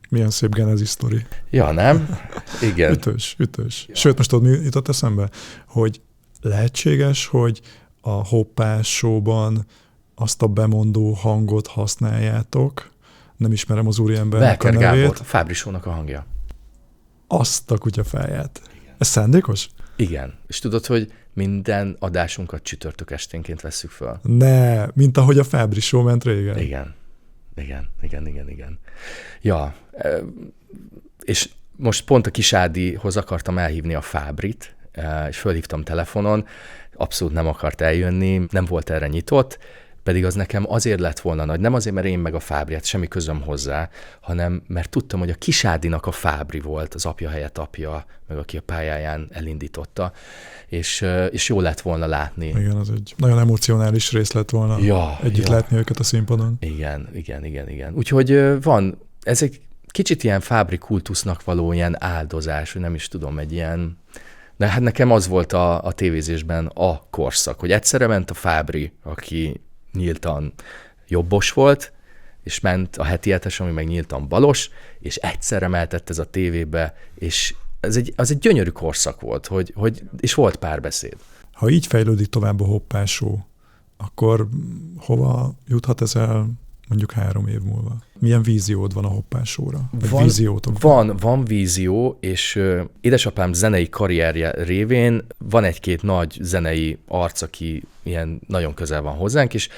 Milyen szép genezis sztori. Ja, nem? Igen. Ütős. Ja. Sőt, most tudod, mi jutott eszembe? Hogy lehetséges, hogy a Hoppás Show-ban azt a bemondó hangot használjátok, nem ismerem az úriembernek a nevét. Gábor, a Fábri Show-nak a hangja. Azt a kutyafáját. Igen. Ez szándékos? Igen. És tudod, hogy minden adásunkat csütörtök esténként vesszük föl? Ne, mint ahogy a Fábri Show ment régen. Igen. Ja, és most pont a Kisádihoz akartam elhívni a Fábrit, és fölhívtam telefonon, abszolút nem akart eljönni, nem volt erre nyitott, pedig az nekem azért lett volna nagy, nem azért, mert én meg a Fábri, semmi közöm hozzá, hanem mert tudtam, hogy a Kisádinak a Fábri volt az apja helyett apja, meg aki a pályáján elindította, és jó lett volna látni. Igen, az egy nagyon emocionális rész lett volna együtt látni őket a színpadon. Igen. Úgyhogy van, ez egy kicsit ilyen Fábri kultusznak való ilyen áldozás, hogy nem is tudom, egy ilyen... De hát nekem az volt a tévézésben a korszak, hogy egyszerre ment a Fábri, aki nyíltan jobbos volt, és ment a heti hetes, ami meg nyíltan balos, és egyszerre mehetett ez a tévébe, és az egy gyönyörű korszak volt, és volt párbeszéd. Ha így fejlődik tovább a Hoppás Show, akkor hova juthat ez el mondjuk 3 év múlva? Milyen víziód van a Hoppás Show-ra? Van vízió, és édesapám zenei karrierje révén van egy-két nagy zenei arc, aki ilyen nagyon közel van hozzánk, és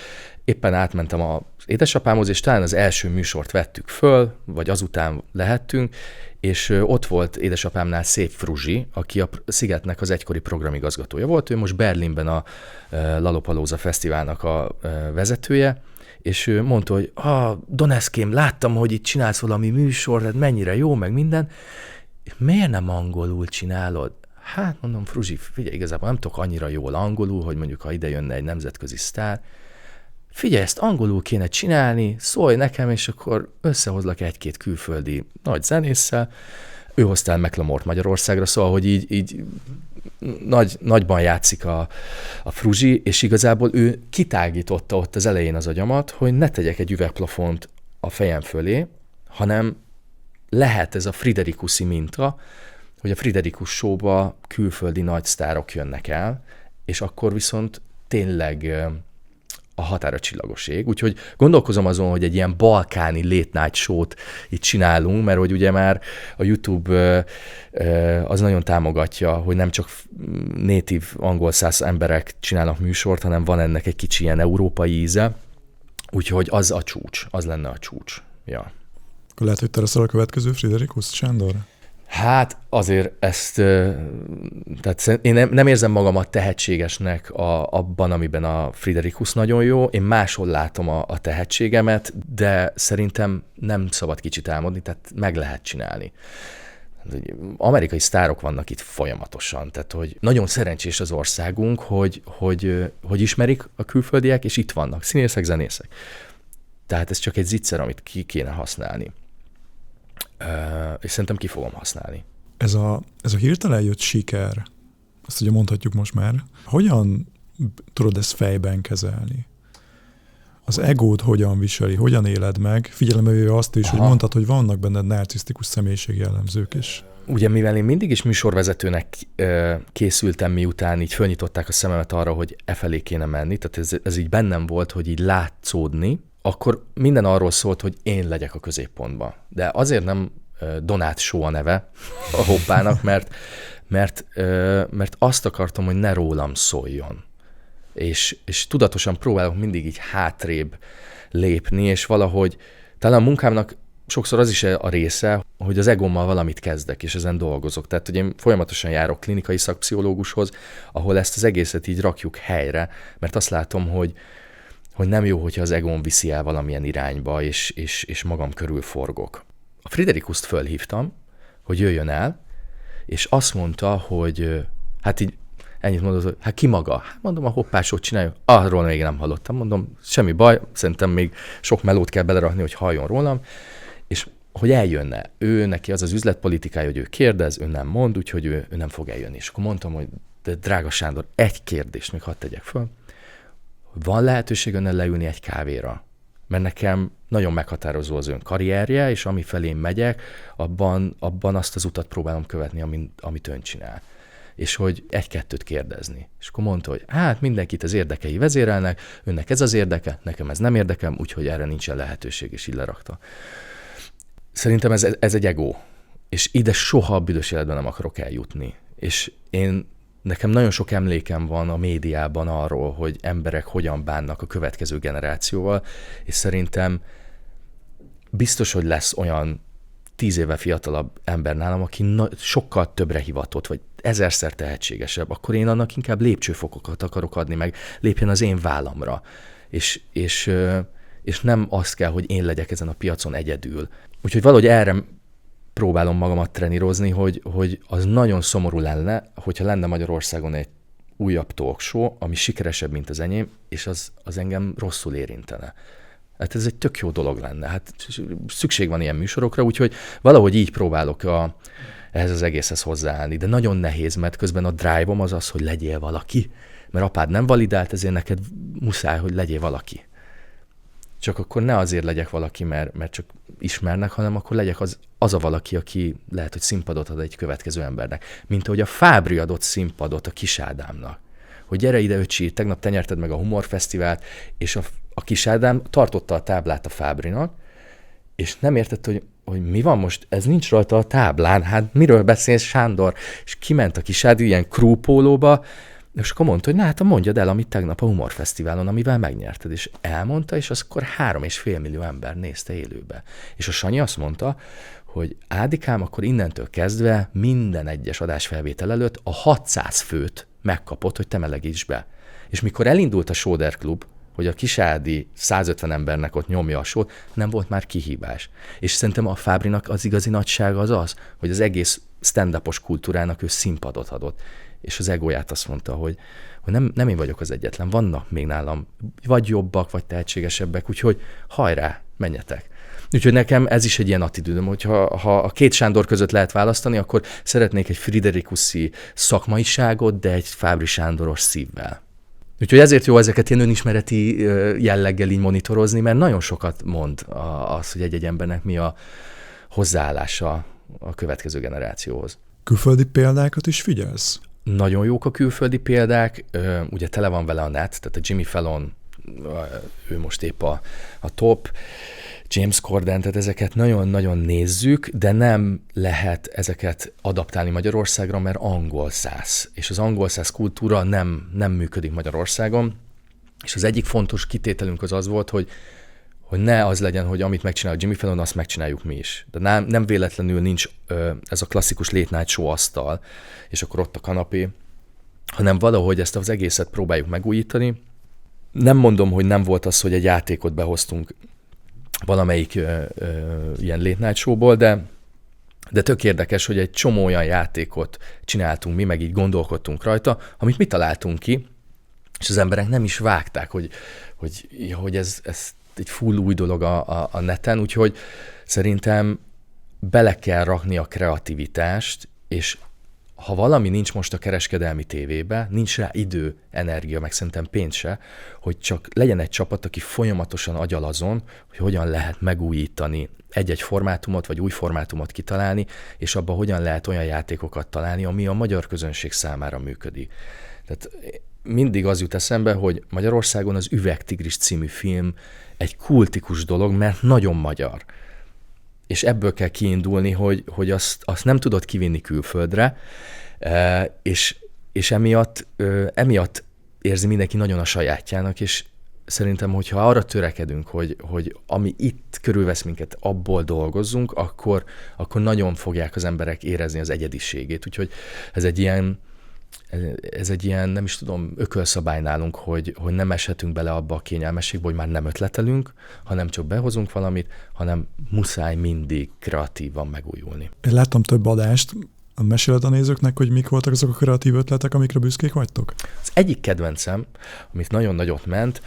éppen átmentem az édesapámhoz, és talán az első műsort vettük föl, vagy azután lehettünk, és ott volt édesapámnál Szép Fruzsi, aki a Szigetnek az egykori programigazgatója volt, ő most Berlinben a Lollapalooza Fesztiválnak a vezetője, és ő mondta, hogy Doneszkém, láttam, hogy itt csinálsz valami műsor, hát mennyire jó, meg minden. Miért nem angolul csinálod? Hát mondom, Fruzsi, figyelj, igazából nem tudok annyira jól angolul, hogy mondjuk, ha ide jönne egy nemzetközi sztár. Figyelj, ezt angolul kéne csinálni, szólj nekem, és akkor összehozlak egy-két külföldi nagy zenésszel. Ő hozta el Macklemore-t Magyarországra, szóval, hogy így nagyban játszik a Fruzsi, és igazából ő kitágította ott az elején az agyamat, hogy ne tegyek egy üvegplafont a fejem fölé, hanem lehet ez a Friderikusi minta, hogy a Friderikus Show-ba külföldi nagy sztárok jönnek el, és akkor viszont tényleg a határa csillagos ég. Úgyhogy gondolkozom azon, hogy egy ilyen balkáni late night show-t itt csinálunk, mert hogy ugye már a YouTube az nagyon támogatja, hogy nem csak native angol száz emberek csinálnak műsort, hanem van ennek egy kicsi ilyen európai íze. Úgyhogy az a csúcs, az lenne a csúcs. Ja. Akkor lehet, hogy te leszel a következő Friderikus Sándor? Hát azért tehát én nem érzem magamat tehetségesnek abban, amiben a Friderikus nagyon jó. Én máshol látom a tehetségemet, de szerintem nem szabad kicsit álmodni, tehát meg lehet csinálni. Amerikai sztárok vannak itt folyamatosan, tehát hogy nagyon szerencsés az országunk, hogy ismerik a külföldiek, és itt vannak színészek, zenészek. Tehát ez csak egy zicser, amit ki kéne használni. És szerintem ki fogom használni. Ez a hirtelen jött siker, azt ugye mondhatjuk most már, hogyan tudod ezt fejben kezelni? Az egód hogyan viseli, hogyan éled meg? Figyelembe véve azt is, hogy mondtad, hogy vannak benned narcisztikus személyiségjellemzők is. Ugye, mivel én mindig is műsorvezetőnek készültem, miután így fölnyitották a szememet arra, hogy felé kéne menni, tehát ez így bennem volt, hogy így látszódni, akkor minden arról szólt, hogy én legyek a középpontban. De azért nem Donát Show a neve a hoppának, mert azt akartam, hogy ne rólam szóljon. És tudatosan próbálok mindig így hátrébb lépni, és valahogy talán a munkámnak sokszor az is a része, hogy az egómmal valamit kezdek, és ezen dolgozok. Tehát, hogy én folyamatosan járok klinikai szakpszichológushoz, ahol ezt az egészet így rakjuk helyre, mert azt látom, hogy nem jó, hogyha az egóm viszi el valamilyen irányba, és magam körül forgok. A Friderikust fölhívtam, hogy jöjjön el, és azt mondta, hogy hát így ennyit mondott, hogy hát ki maga? Hát mondom, a hoppásót csináljuk. Arról még nem hallottam. Mondom, semmi baj, szerintem még sok melót kell belerakni, hogy halljon rólam, és hogy eljönne. Neki az üzletpolitikája, hogy ő kérdez, ő nem mond, úgyhogy ő nem fog eljönni. És akkor mondtam, hogy de drága Sándor, egy kérdést még hadd tegyek föl. Van lehetőség önnel leülni egy kávéra? Mert nekem nagyon meghatározó az ön karrierje, és ami felé megyek, abban azt az utat próbálom követni, amit ön csinál. És hogy egy-kettőt kérdezni. És akkor mondta, hogy hát mindenkit az érdekei vezérelnek, önnek ez az érdeke, nekem ez nem érdekem, úgyhogy erre nincsen lehetőség, és így lerakta. Szerintem ez egy ego, és ide soha a büdös életben nem akarok eljutni. És nekem nagyon sok emlékem van a médiában arról, hogy emberek hogyan bánnak a következő generációval, és szerintem biztos, hogy lesz olyan 10 éve fiatalabb ember nálam, aki sokkal többre hivatott, vagy 1000-szer tehetségesebb, akkor én annak inkább lépcsőfokokat akarok adni, meg lépjen az én vállamra. És nem azt kell, hogy én legyek ezen a piacon egyedül. Úgyhogy valahogy erre próbálom magamat trenírozni, hogy az nagyon szomorú lenne, hogyha lenne Magyarországon egy újabb talk show, ami sikeresebb, mint az enyém, és az engem rosszul érintene. Hát ez egy tök jó dolog lenne. Hát szükség van ilyen műsorokra, úgyhogy valahogy így próbálok ehhez az egészhez hozzáállni. De nagyon nehéz, mert közben a drive-om az, hogy legyél valaki. Mert apád nem validált, ezért neked muszáj, hogy legyél valaki. Csak akkor ne azért legyek valaki, mert csak ismernek, hanem akkor legyek az a valaki, aki lehet, hogy színpadot ad egy következő embernek. Mint ahogy a Fábri adott színpadot a Kis Ádámnak. Hogy gyere ide, öcsi, tegnap te nyerted meg a Humorfesztivált, és a Kis Ádám tartotta a táblát a Fábrinak, és nem értette, hogy mi van most, ez nincs rajta a táblán, hát miről beszélsz, Sándor? És kiment a Kis Ádám ilyen krúpólóba, és akkor mondta, hogy hát mondjad el, amit tegnap a Humorfesztiválon, amivel megnyerted. És elmondta, és akkor 3,5 millió ember nézte élőbe. És a Sanyi azt mondta, hogy Ádikám, akkor innentől kezdve minden egyes adásfelvétel előtt a 600 főt megkapott, hogy te melegíts be. És mikor elindult a Sóder Klub, hogy a Kisádi 150 embernek ott nyomja a sót, nem volt már kihívás. És szerintem a Fábrinak az igazi nagysága az, hogy az egész stand-upos kultúrának ő színpadot adott. És az egóját azt mondta, hogy nem én vagyok az egyetlen, vannak még nálam vagy jobbak, vagy tehetségesebbek, úgyhogy hajrá, menjetek. Úgyhogy nekem ez is egy ilyen attitűdöm, hogy ha a két Sándor között lehet választani, akkor szeretnék egy Friderikuszi szakmaiságot, de egy Fábri Sándoros szívvel. Úgyhogy ezért jó ezeket ilyen önismereti jelleggel így monitorozni, mert nagyon sokat mond az, hogy egy embernek mi a hozzáállása a következő generációhoz. Külföldi példákat is figyelsz? Nagyon jók a külföldi példák, ugye tele van vele a net, tehát a Jimmy Fallon, ő most épp a top, James Corden, tehát ezeket nagyon-nagyon nézzük, de nem lehet ezeket adaptálni Magyarországra, mert angol száz, és az angol száz kultúra nem működik Magyarországon, és az egyik fontos kitételünk az volt, hogy ne az legyen, hogy amit megcsinál Jimmy Fallon, azt megcsináljuk mi is. De nem véletlenül nincs ez a klasszikus late night show asztal, és akkor ott a kanapé, hanem valahogy ezt az egészet próbáljuk megújítani. Nem mondom, hogy nem volt az, hogy egy játékot behoztunk valamelyik ilyen late night showból, de tök érdekes, hogy egy csomó olyan játékot csináltunk mi, meg így gondolkodtunk rajta, amit mi találtunk ki, és az emberek nem is vágták, hogy ez egy full új dolog a neten, úgyhogy szerintem bele kell rakni a kreativitást, és ha valami nincs most a kereskedelmi tévébe, nincs rá idő, energia, meg szerintem pénz se, hogy csak legyen egy csapat, aki folyamatosan agyal azon, hogy hogyan lehet megújítani egy-egy formátumot, vagy új formátumot kitalálni, és abban hogyan lehet olyan játékokat találni, ami a magyar közönség számára működik. Tehát mindig az jut eszembe, hogy Magyarországon az Üvegtigris című film egy kultikus dolog, mert nagyon magyar. És ebből kell kiindulni, hogy azt nem tudod kivinni külföldre, és emiatt érzi mindenki nagyon a sajátjának, és szerintem, hogyha arra törekedünk, hogy ami itt körülvesz minket, abból dolgozzunk, akkor nagyon fogják az emberek érezni az egyediségét. Úgyhogy ez egy ilyen, nem is tudom, ökölszabály nálunk, hogy nem eshetünk bele abba a kényelmességbe, hogy már nem ötletelünk, hanem csak behozunk valamit, hanem muszáj mindig kreatívan megújulni. Én láttam több adást. Meséled a nézőknek, hogy mik voltak azok a kreatív ötletek, amikre büszkék vagytok? Az egyik kedvencem, amit nagyon nagyot ment,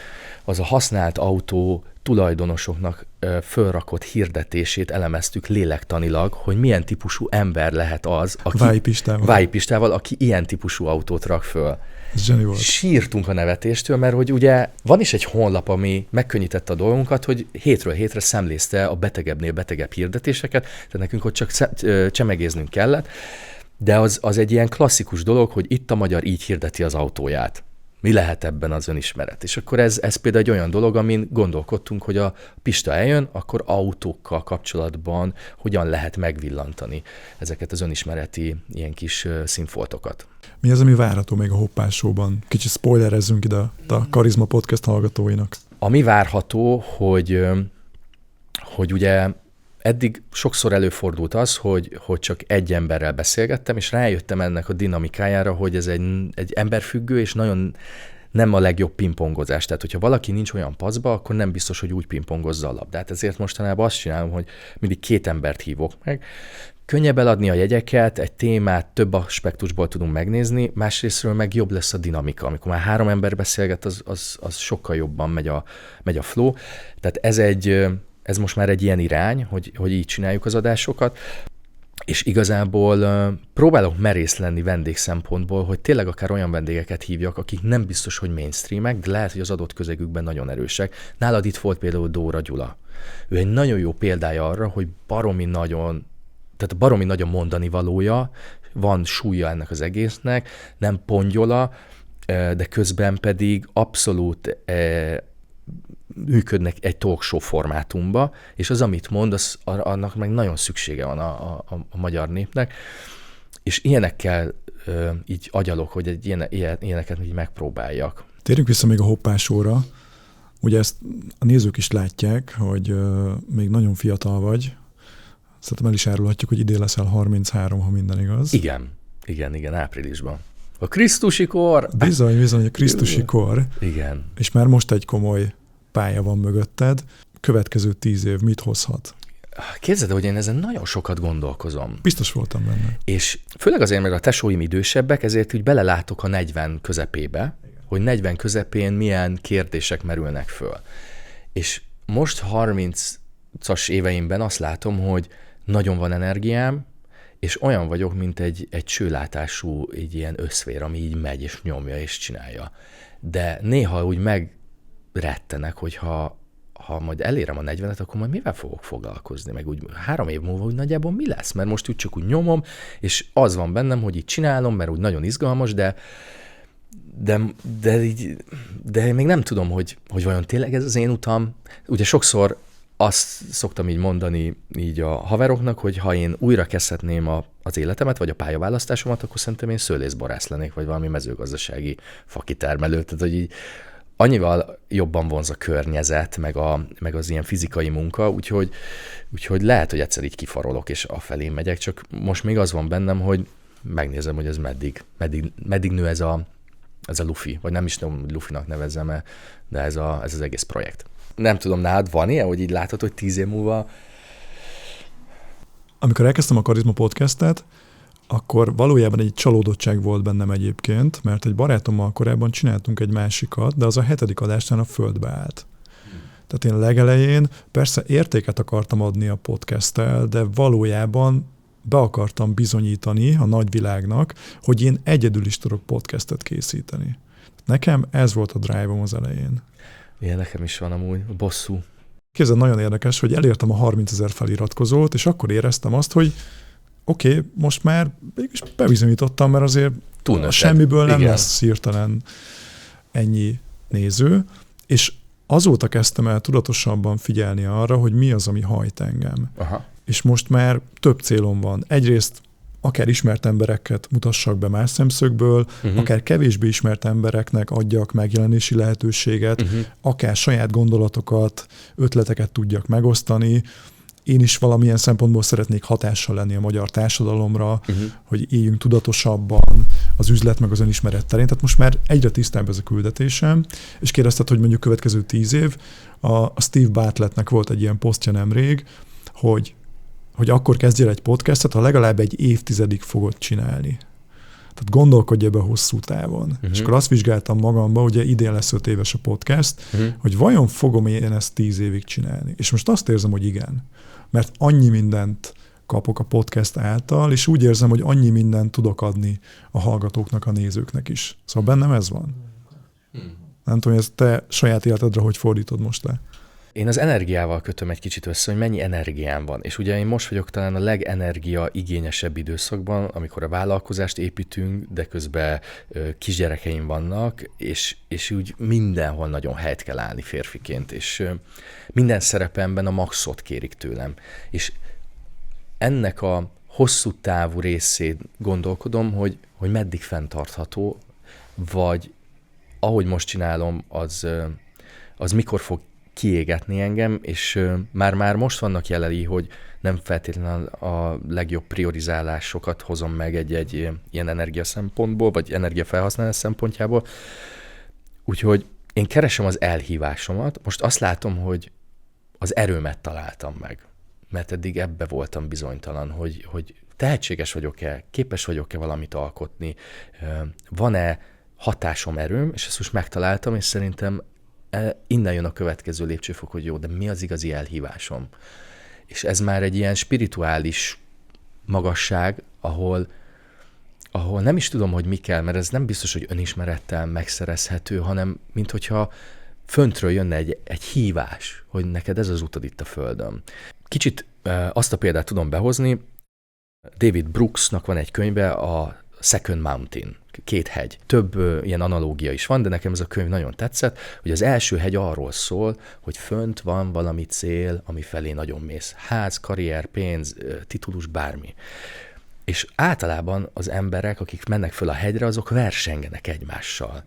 az a használt autó tulajdonosoknak fölrakott hirdetését elemeztük lélektanilag, hogy milyen típusú ember lehet az, aki Vályi Pistával, aki ilyen típusú autót rak föl. Ez zseni volt. Sírtunk a nevetéstől, mert hogy ugye van is egy honlap, ami megkönnyítette a dolgunkat, hogy hétről hétre szemlézte a betegebbnél betegebb hirdetéseket, tehát nekünk ott csak csemegéznünk kellett, de az egy ilyen klasszikus dolog, hogy itt a magyar így hirdeti az autóját. Mi lehet ebben az önismeret? És akkor ez például egy olyan dolog, amin gondolkodtunk, hogy a Pista eljön, akkor autókkal kapcsolatban hogyan lehet megvillantani ezeket az önismereti ilyen kis színfoltokat. Mi az, ami várható még a Hoppás Show-ban? Kicsit spoilerezzünk ide a Karizma Podcast hallgatóinak. Ami várható, hogy ugye eddig sokszor előfordult az, hogy csak egy emberrel beszélgettem, és rájöttem ennek a dinamikájára, hogy ez egy emberfüggő, és nagyon nem a legjobb pingpongozás. Tehát, hogyha valaki nincs olyan paszba, akkor nem biztos, hogy úgy pingpongozza a labdát. Ezért mostanában azt csinálom, hogy mindig 2 embert hívok meg. Könnyebb eladni a jegyeket, egy témát több aspektusból tudunk megnézni, másrésztről meg jobb lesz a dinamika. Amikor már 3 ember beszélget, az sokkal jobban megy a flow. Tehát ez most már egy ilyen irány, hogy így csináljuk az adásokat, és igazából próbálok merész lenni vendég szempontból, hogy tényleg akár olyan vendégeket hívjak, akik nem biztos, hogy mainstreamek, de lehet, hogy az adott közegükben nagyon erősek. Nálad itt volt például Dóra Gyula. Ő egy nagyon jó példája arra, hogy baromi nagyon mondani valója, van súlya ennek az egésznek, nem pongyola, de közben pedig abszolút működnek egy talk show formátumba, és az, amit mond, annak meg nagyon szüksége van a magyar népnek, és ilyenekkel így agyalok, hogy ilyeneket így megpróbáljak. Térjünk vissza még a Hoppás Show-ra. Ugye ezt a nézők is látják, hogy még nagyon fiatal vagy. Szerintem el is árulhatjuk, hogy idén leszel 33, ha minden igaz. Igen, áprilisban. A krisztusi kor! Bizony, a krisztusi kor. Igen. És már most egy komoly pálya van mögötted. Következő 10 év mit hozhat? Képzeld, hogy én ezen nagyon sokat gondolkozom. Biztos voltam benne. És főleg azért, mert a tesóim idősebbek, ezért úgy belelátok a 40 közepébe, hogy 40 közepén milyen kérdések merülnek föl. És most 30-as éveimben azt látom, hogy nagyon van energiám, és olyan vagyok, mint egy csőlátású egy ilyen összvér, ami így megy, és nyomja, és csinálja. De néha úgy megrettenek, hogy ha majd elérem a 40-et, akkor majd mivel fogok foglalkozni, meg úgy 3 év múlva úgy nagyjából mi lesz, mert most úgy csak úgy nyomom, és az van bennem, hogy így csinálom, mert úgy nagyon izgalmas, de még nem tudom, hogy vajon tényleg ez az én utam. Ugye sokszor azt szoktam így mondani így a haveroknak, hogy ha én újra kezdhetném az életemet, vagy a pályaválasztásomat, akkor szerintem én szőlészborász lennék, vagy valami mezőgazdasági fakitermelő. Tehát, hogy így annyival jobban vonz a környezet, meg az ilyen fizikai munka, úgyhogy lehet, hogy egyszer így kifarolok, és afelé megyek, csak most még az van bennem, hogy megnézem, hogy ez meddig nő ez a lufi, vagy nem is tudom, hogy lufinak nevezzem, de ez az egész projekt. Nem tudom, nálad van ilyen, hogy így látod, hogy 10 év múlva... Amikor elkezdtem a Karizma podcastet, akkor valójában egy csalódottság volt bennem egyébként, mert egy barátommal korábban csináltunk egy másikat, de az a 7. adásnál a földbe állt. Tehát én legelején persze értéket akartam adni a podcasttel, de valójában be akartam bizonyítani a nagyvilágnak, hogy én egyedül is tudok podcastet készíteni. Nekem ez volt a drive-om az elején. Igen, nekem is van amúgy bosszú. Képzeld, nagyon érdekes, hogy elértem a 30 000 feliratkozót, és akkor éreztem azt, hogy oké, most már mégis bebizonyítottam, mert azért semmiből nem lesz hirtelen ennyi néző, és azóta kezdtem el tudatosabban figyelni arra, hogy mi az, ami hajt engem. Aha. És most már több célom van. Egyrészt akár ismert embereket mutassak be más szemszögből, akár kevésbé ismert embereknek adjak megjelenési lehetőséget, akár saját gondolatokat, ötleteket tudjak megosztani. Én is valamilyen szempontból szeretnék hatással lenni a magyar társadalomra, hogy éljünk tudatosabban az üzlet meg az önismeret terén. Tehát most már egyre tisztább ez a küldetésem, és kérdezted, hogy mondjuk következő 10 év, a Steve Bartlettnek volt egy ilyen posztja nemrég, hogy akkor kezdjél egy podcastet, ha legalább egy évtizedig fogod csinálni. Tehát gondolkodj ebbe hosszú távon. És akkor azt vizsgáltam magamba, ugye idén lesz 5 éves a podcast, hogy vajon fogom én ezt 10 évig csinálni. És most azt érzem, hogy igen. Mert annyi mindent kapok a podcast által, és úgy érzem, hogy annyi mindent tudok adni a hallgatóknak, a nézőknek is. Szóval bennem ez van. Nem tudom, hogy ezt te saját életedre hogy fordítod most le? Én az energiával kötöm egy kicsit össze, hogy mennyi energiám van. És ugye én most vagyok talán a legenergia igényesebb időszakban, amikor a vállalkozást építünk, de közben kisgyerekeim vannak, és úgy mindenhol nagyon helyt kell állni férfiként, és minden szerepemben a maxot kérik tőlem. És ennek a hosszú távú részét gondolkodom, hogy meddig fenntartható, vagy ahogy most csinálom, az mikor fog kiégetni engem, és már most vannak jelei, hogy nem feltétlenül a legjobb priorizálásokat hozom meg egy ilyen energia szempontból, vagy energiafelhasználás szempontjából. Úgyhogy én keresem az elhívásomat, most azt látom, hogy az erőmet találtam meg, mert eddig ebbe voltam bizonytalan, hogy tehetséges vagyok-e, képes vagyok-e valamit alkotni, van-e hatásom, erőm, és ezt most megtaláltam, és szerintem innen jön a következő lépcsőfok, hogy jó, de mi az igazi elhívásom? És ez már egy ilyen spirituális magasság, ahol nem is tudom, hogy mi kell, mert ez nem biztos, hogy önismerettel megszerezhető, hanem minthogyha föntről jönne egy hívás, hogy neked ez az utad itt a Földön. Kicsit azt a példát tudom behozni, David Brooksnak van egy könyve, a Second Mountain, 2 hegy. Több ilyen analógia is van, de nekem ez a könyv nagyon tetszett, hogy az első hegy arról szól, hogy fönt van valami cél, ami felé nagyon mész. Ház, karrier, pénz, titulus, bármi. És általában az emberek, akik mennek föl a hegyre, azok versengenek egymással.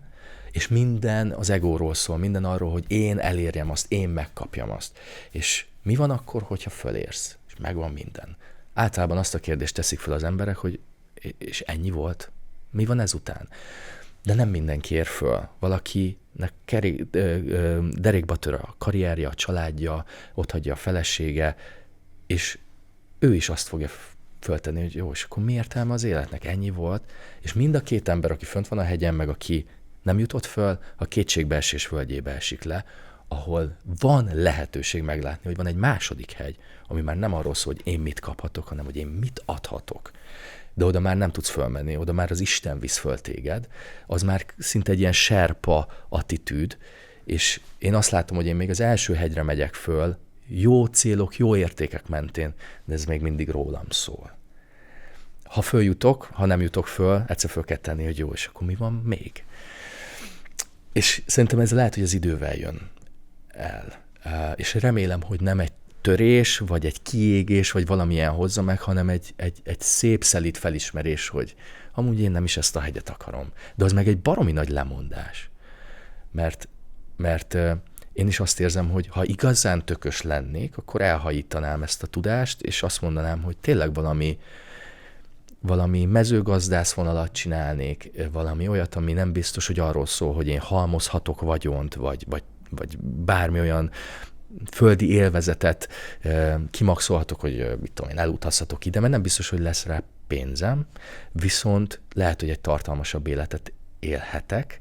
És minden az egóról szól, minden arról, hogy én elérjem azt, én megkapjam azt. És mi van akkor, hogyha fölérsz? És megvan minden. Általában azt a kérdést teszik fel az emberek, hogy és ennyi volt? Mi van ezután? De nem mindenki ér föl. Valakinek derékba tör a karrierje, a családja, otthagyja a felesége, és ő is azt fogja föltenni, hogy jó, és akkor mi értelme az életnek? Ennyi volt? És mind a 2 ember, aki fönt van a hegyen, meg aki nem jutott föl, a kétségbeesés völgyébe esik le, ahol van lehetőség meglátni, hogy van egy második hegy, ami már nem arról szól, hogy én mit kaphatok, hanem hogy én mit adhatok. De oda már nem tudsz fölmenni, oda már az Isten visz föl téged, az már szinte egy ilyen serpa attitűd, és én azt látom, hogy én még az első hegyre megyek föl, jó célok, jó értékek mentén, de ez még mindig rólam szól. Ha följutok, ha nem jutok föl, egyszer föl kell tenni, hogy jó, és akkor mi van még? És szerintem ez lehet, hogy az idővel jön el. És remélem, hogy nem egy törés, vagy egy kiégés, vagy valamilyen hozza meg, hanem egy szép szelíd felismerés, hogy amúgy én nem is ezt a hegyet akarom. De az meg egy baromi nagy lemondás. Mert mert én is azt érzem, hogy ha igazán tökös lennék, akkor elhajítanám ezt a tudást, és azt mondanám, hogy tényleg valami mezőgazdász vonalat csinálnék, valami olyat, ami nem biztos, hogy arról szól, hogy én halmozhatok vagyont, vagy bármi olyan földi élvezetet kimaxolhatok, hogy mit tudom én, elutazhatok ide, mert nem biztos, hogy lesz rá pénzem, viszont lehet, hogy egy tartalmasabb életet élhetek,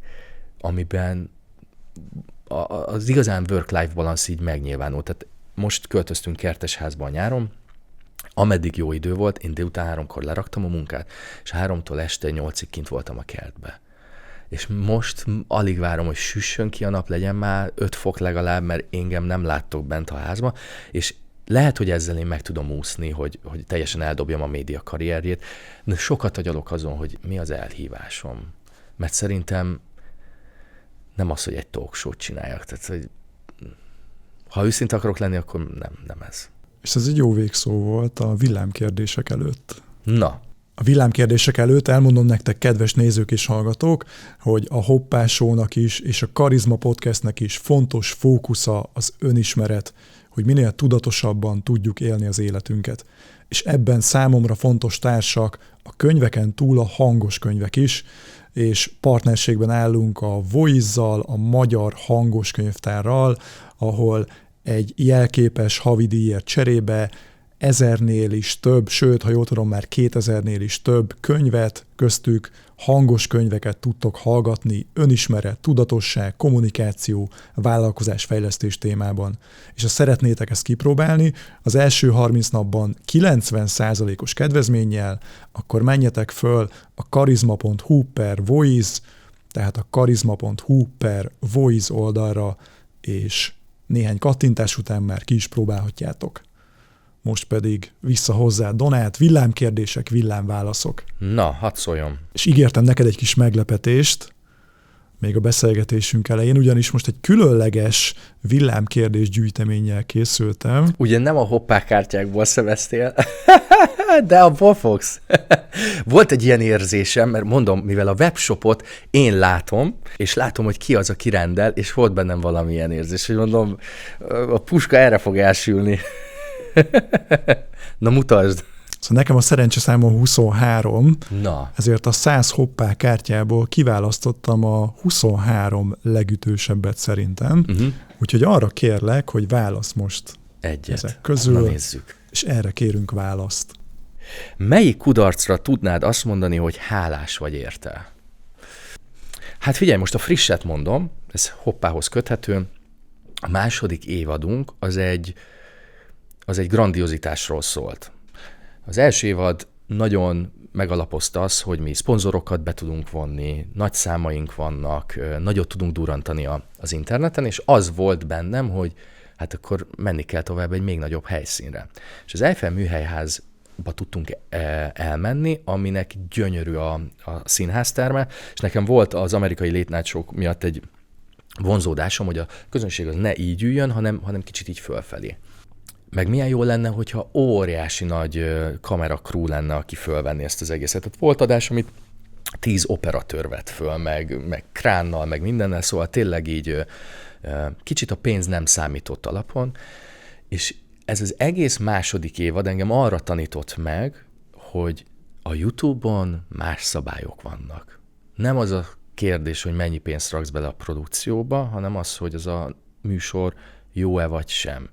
amiben az igazán work-life balance így megnyilvánul. Tehát most költöztünk kertesházba a nyáron, ameddig jó idő volt, én délután 3-kor leraktam a munkát, és 3-tól este 8-ig kint voltam a kertbe. És most alig várom, hogy süssön ki a nap, legyen már 5 fok legalább, mert engem nem láttok bent a házba, és lehet, hogy ezzel én meg tudom úszni, hogy teljesen eldobjam a média karrierjét, de sokat agyalok azon, hogy mi az elhívásom. Mert szerintem nem az, hogy egy talk show-t csináljak. Tehát, hogy ha őszinte akarok lenni, akkor nem ez. És ez egy jó végszó volt a villámkérdések előtt. Na. A villámkérdések előtt elmondom nektek, kedves nézők és hallgatók, hogy a Hoppá Show-nak is és a Karizma Podcastnek is fontos fókusza az önismeret, hogy minél tudatosabban tudjuk élni az életünket. És ebben számomra fontos társak a könyveken túl a hangos könyvek is, és partnerségben állunk a Voice-zal, a Magyar Hangos Könyvtárral, ahol egy jelképes havidíjért cserébe 1000-nél is több, sőt, ha jól tudom, már 2000-nél is több könyvet, köztük hangos könyveket tudtok hallgatni, önismeret, tudatosság, kommunikáció, vállalkozásfejlesztés témában. És ha szeretnétek ezt kipróbálni, az első 30 napban 90%-os kedvezménnyel, akkor menjetek föl a karizma.hu/voice, tehát a karizma.hu/voice oldalra, és néhány kattintás után már ki is próbálhatjátok. Most pedig vissza hozzá, Donát, villámkérdések, villámválaszok. Na, hadd szóljon. És ígértem neked egy kis meglepetést, még a beszélgetésünk elején, ugyanis most egy különleges villámkérdés gyűjteménnyel készültem. Ugye nem a hoppákártyákból szemeztél, de abból fogsz. Volt egy ilyen érzésem, mert mondom, mivel a webshopot én látom, és látom, hogy ki az, aki rendel, és volt bennem valamilyen érzés, hogy mondom, a puska erre fog elsülni. Na, mutasd! Szóval nekem a szerencseszámom 23, Na. ezért a 100 hoppá kártyából kiválasztottam a 23 legütősebbet szerintem. Úgyhogy arra kérlek, hogy válasz most egyet. Ezek közül, na nézzük. És erre kérünk választ. Melyik kudarcra tudnád azt mondani, hogy hálás vagy érte? Hát figyelj, most a frisset mondom, ez hoppához köthető. A második évadunk az egy grandiozitásról szólt. Az első évad nagyon megalapozta az, hogy mi szponzorokat be tudunk vonni, nagy számaink vannak, nagyot tudunk durrantani az interneten, és az volt bennem, hogy hát akkor menni kell tovább egy még nagyobb helyszínre. És az Eiffel Műhelyházba tudtunk elmenni, aminek gyönyörű a színházterme, és nekem volt az amerikai late night show miatt egy vonzódásom, hogy a közönség az ne így üljön, hanem kicsit így fölfelé. Meg milyen jó lenne, hogyha óriási nagy kamera crew lenne, aki fölvenni ezt az egészet. Tehát volt adás, amit 10 operatőr vett föl, meg kránnal, meg mindennel, szóval tényleg így kicsit a pénz nem számított alapon, és ez az egész második évad engem arra tanított meg, hogy a YouTube-on más szabályok vannak. Nem az a kérdés, hogy mennyi pénzt raksz bele a produkcióba, hanem az, hogy az a műsor jó-e vagy sem,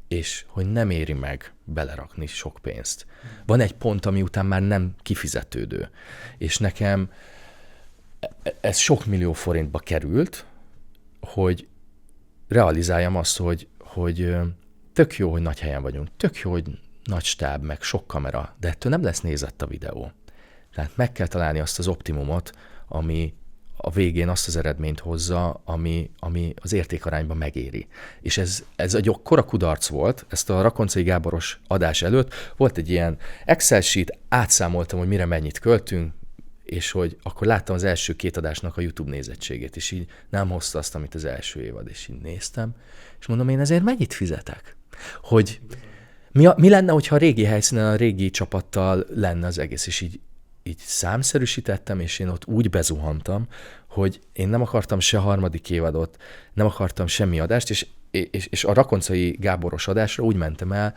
és hogy nem éri meg belerakni sok pénzt. Van egy pont, ami után már nem kifizetődő, és nekem ez sok millió forintba került, hogy realizáljam azt, hogy tök jó, hogy nagy helyen vagyunk, tök jó, hogy nagy stáb, meg sok kamera, de ettől nem lesz nézett a videó. Tehát meg kell találni azt az optimumot, ami a végén azt az eredményt hozza, ami az értékarányban megéri. És ez egy akkora kudarc volt, ezt a Rakoncai Gáboros adás előtt volt egy ilyen Excel sheet, átszámoltam, hogy mire mennyit költünk, és hogy akkor láttam az első 2 adásnak a YouTube nézettségét, és így nem hozta azt, amit az első évad, és így néztem, és mondom, én ezért mennyit fizetek? Hogy mi lenne, hogyha a régi helyszínen, a régi csapattal lenne az egész, és így így számszerűsítettem, és én ott úgy bezuhantam, hogy én nem akartam se harmadik évadot, nem akartam semmi adást, és a Rakoncai Gáboros adásra úgy mentem el,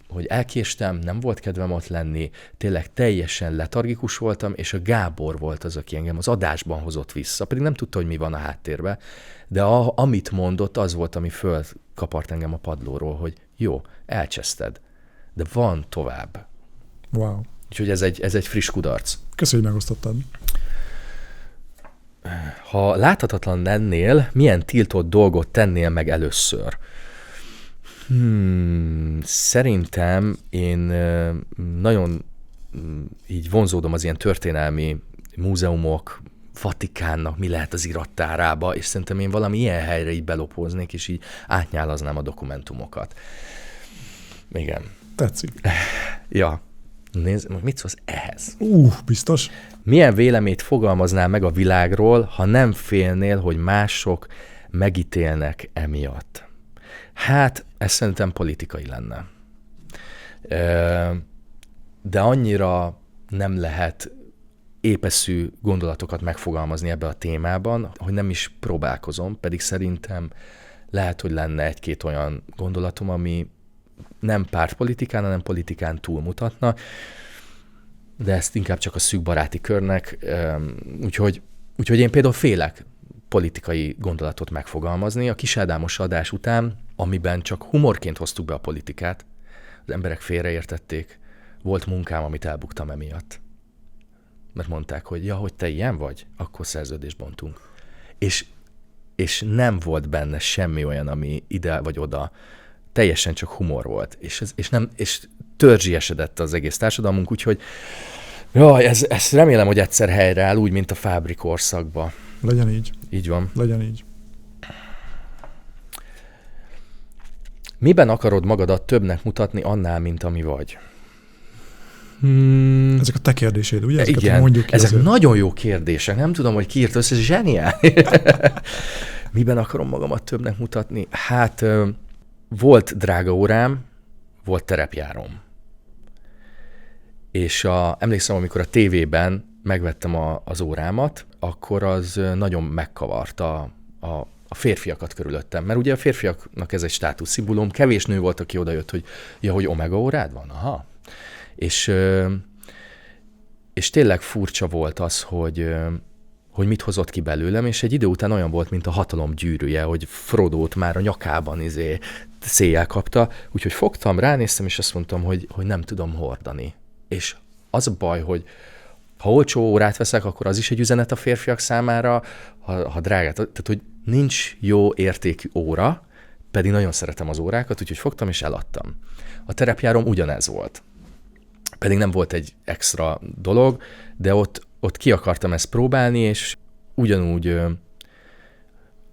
hogy elkéstem, nem volt kedvem ott lenni, tényleg teljesen letargikus voltam, és a Gábor volt az, aki engem az adásban hozott vissza, pedig nem tudta, hogy mi van a háttérben, de amit mondott, az volt, ami fölkapart engem a padlóról, hogy jó, elcseszted, de van tovább. Wow. Úgyhogy ez egy friss kudarc. Köszönjük, hogy megosztottad. Ha láthatatlan lennél, milyen tiltott dolgot tennél meg először? Szerintem én nagyon így vonzódom az ilyen történelmi múzeumok, Vatikánnak mi lehet az irattárába, és szerintem én valami ilyen helyre így belopóznék, és így átnyálaznám a dokumentumokat. Igen. Tetszik. Ja. Nézd, mit szólsz ehhez? Biztos? Milyen véleményt fogalmaznál meg a világról, ha nem félnél, hogy mások megítélnek emiatt? Hát, ez szerintem politikai lenne. De annyira nem lehet épeszű gondolatokat megfogalmazni ebbe a témában, hogy nem is próbálkozom, pedig szerintem lehet, hogy lenne egy-két olyan gondolatom, ami nem pártpolitikán, hanem politikán túlmutatna, de ezt inkább csak a szűk baráti körnek, úgyhogy én például félek politikai gondolatot megfogalmazni. A Kis Ádámos adás után, amiben csak humorként hoztuk be a politikát, az emberek félreértették, volt munkám, amit elbuktam emiatt. Mert mondták, hogy ja, hogy te ilyen vagy, akkor szerződést bontunk. És nem volt benne semmi olyan, ami ide vagy oda, teljesen csak humor volt, és törzsiesedett az egész társadalmunk, úgyhogy jaj, ez remélem, hogy egyszer helyreáll, úgy, mint a Fábri korszakban. Legyen így. Így van. Legyen így. Miben akarod magadat többnek mutatni annál, mint ami vagy? Ezek a te kérdéséd, ugye? Igen, mondjuk ki ezek azért. nagyon jó kérdések. Nem tudom, hogy ki írt össze, ez zseniális. Miben akarom magamat többnek mutatni? Hát volt drága órám, volt terepjárom. És emlékszem, amikor a tévében megvettem az órámat, akkor az nagyon megkavarta a férfiakat körülöttem. Mert ugye a férfiaknak ez egy státuszszimbólum, kevés nő volt, aki odajött, hogy ja, hogy Omega órád van? Aha. És tényleg furcsa volt az, hogy mit hozott ki belőlem, és egy idő után olyan volt, mint a hatalom gyűrűje, hogy Frodót már a nyakában széjjel kapta, úgyhogy fogtam, ránéztem, és azt mondtam, hogy nem tudom hordani. És az a baj, hogy ha olcsó órát veszek, akkor az is egy üzenet a férfiak számára, ha drágát. Tehát, hogy nincs jó értékű óra, pedig nagyon szeretem az órákat, úgyhogy fogtam és eladtam. A terepjárom ugyanez volt. Pedig nem volt egy extra dolog, de ott ki akartam ezt próbálni, és ugyanúgy,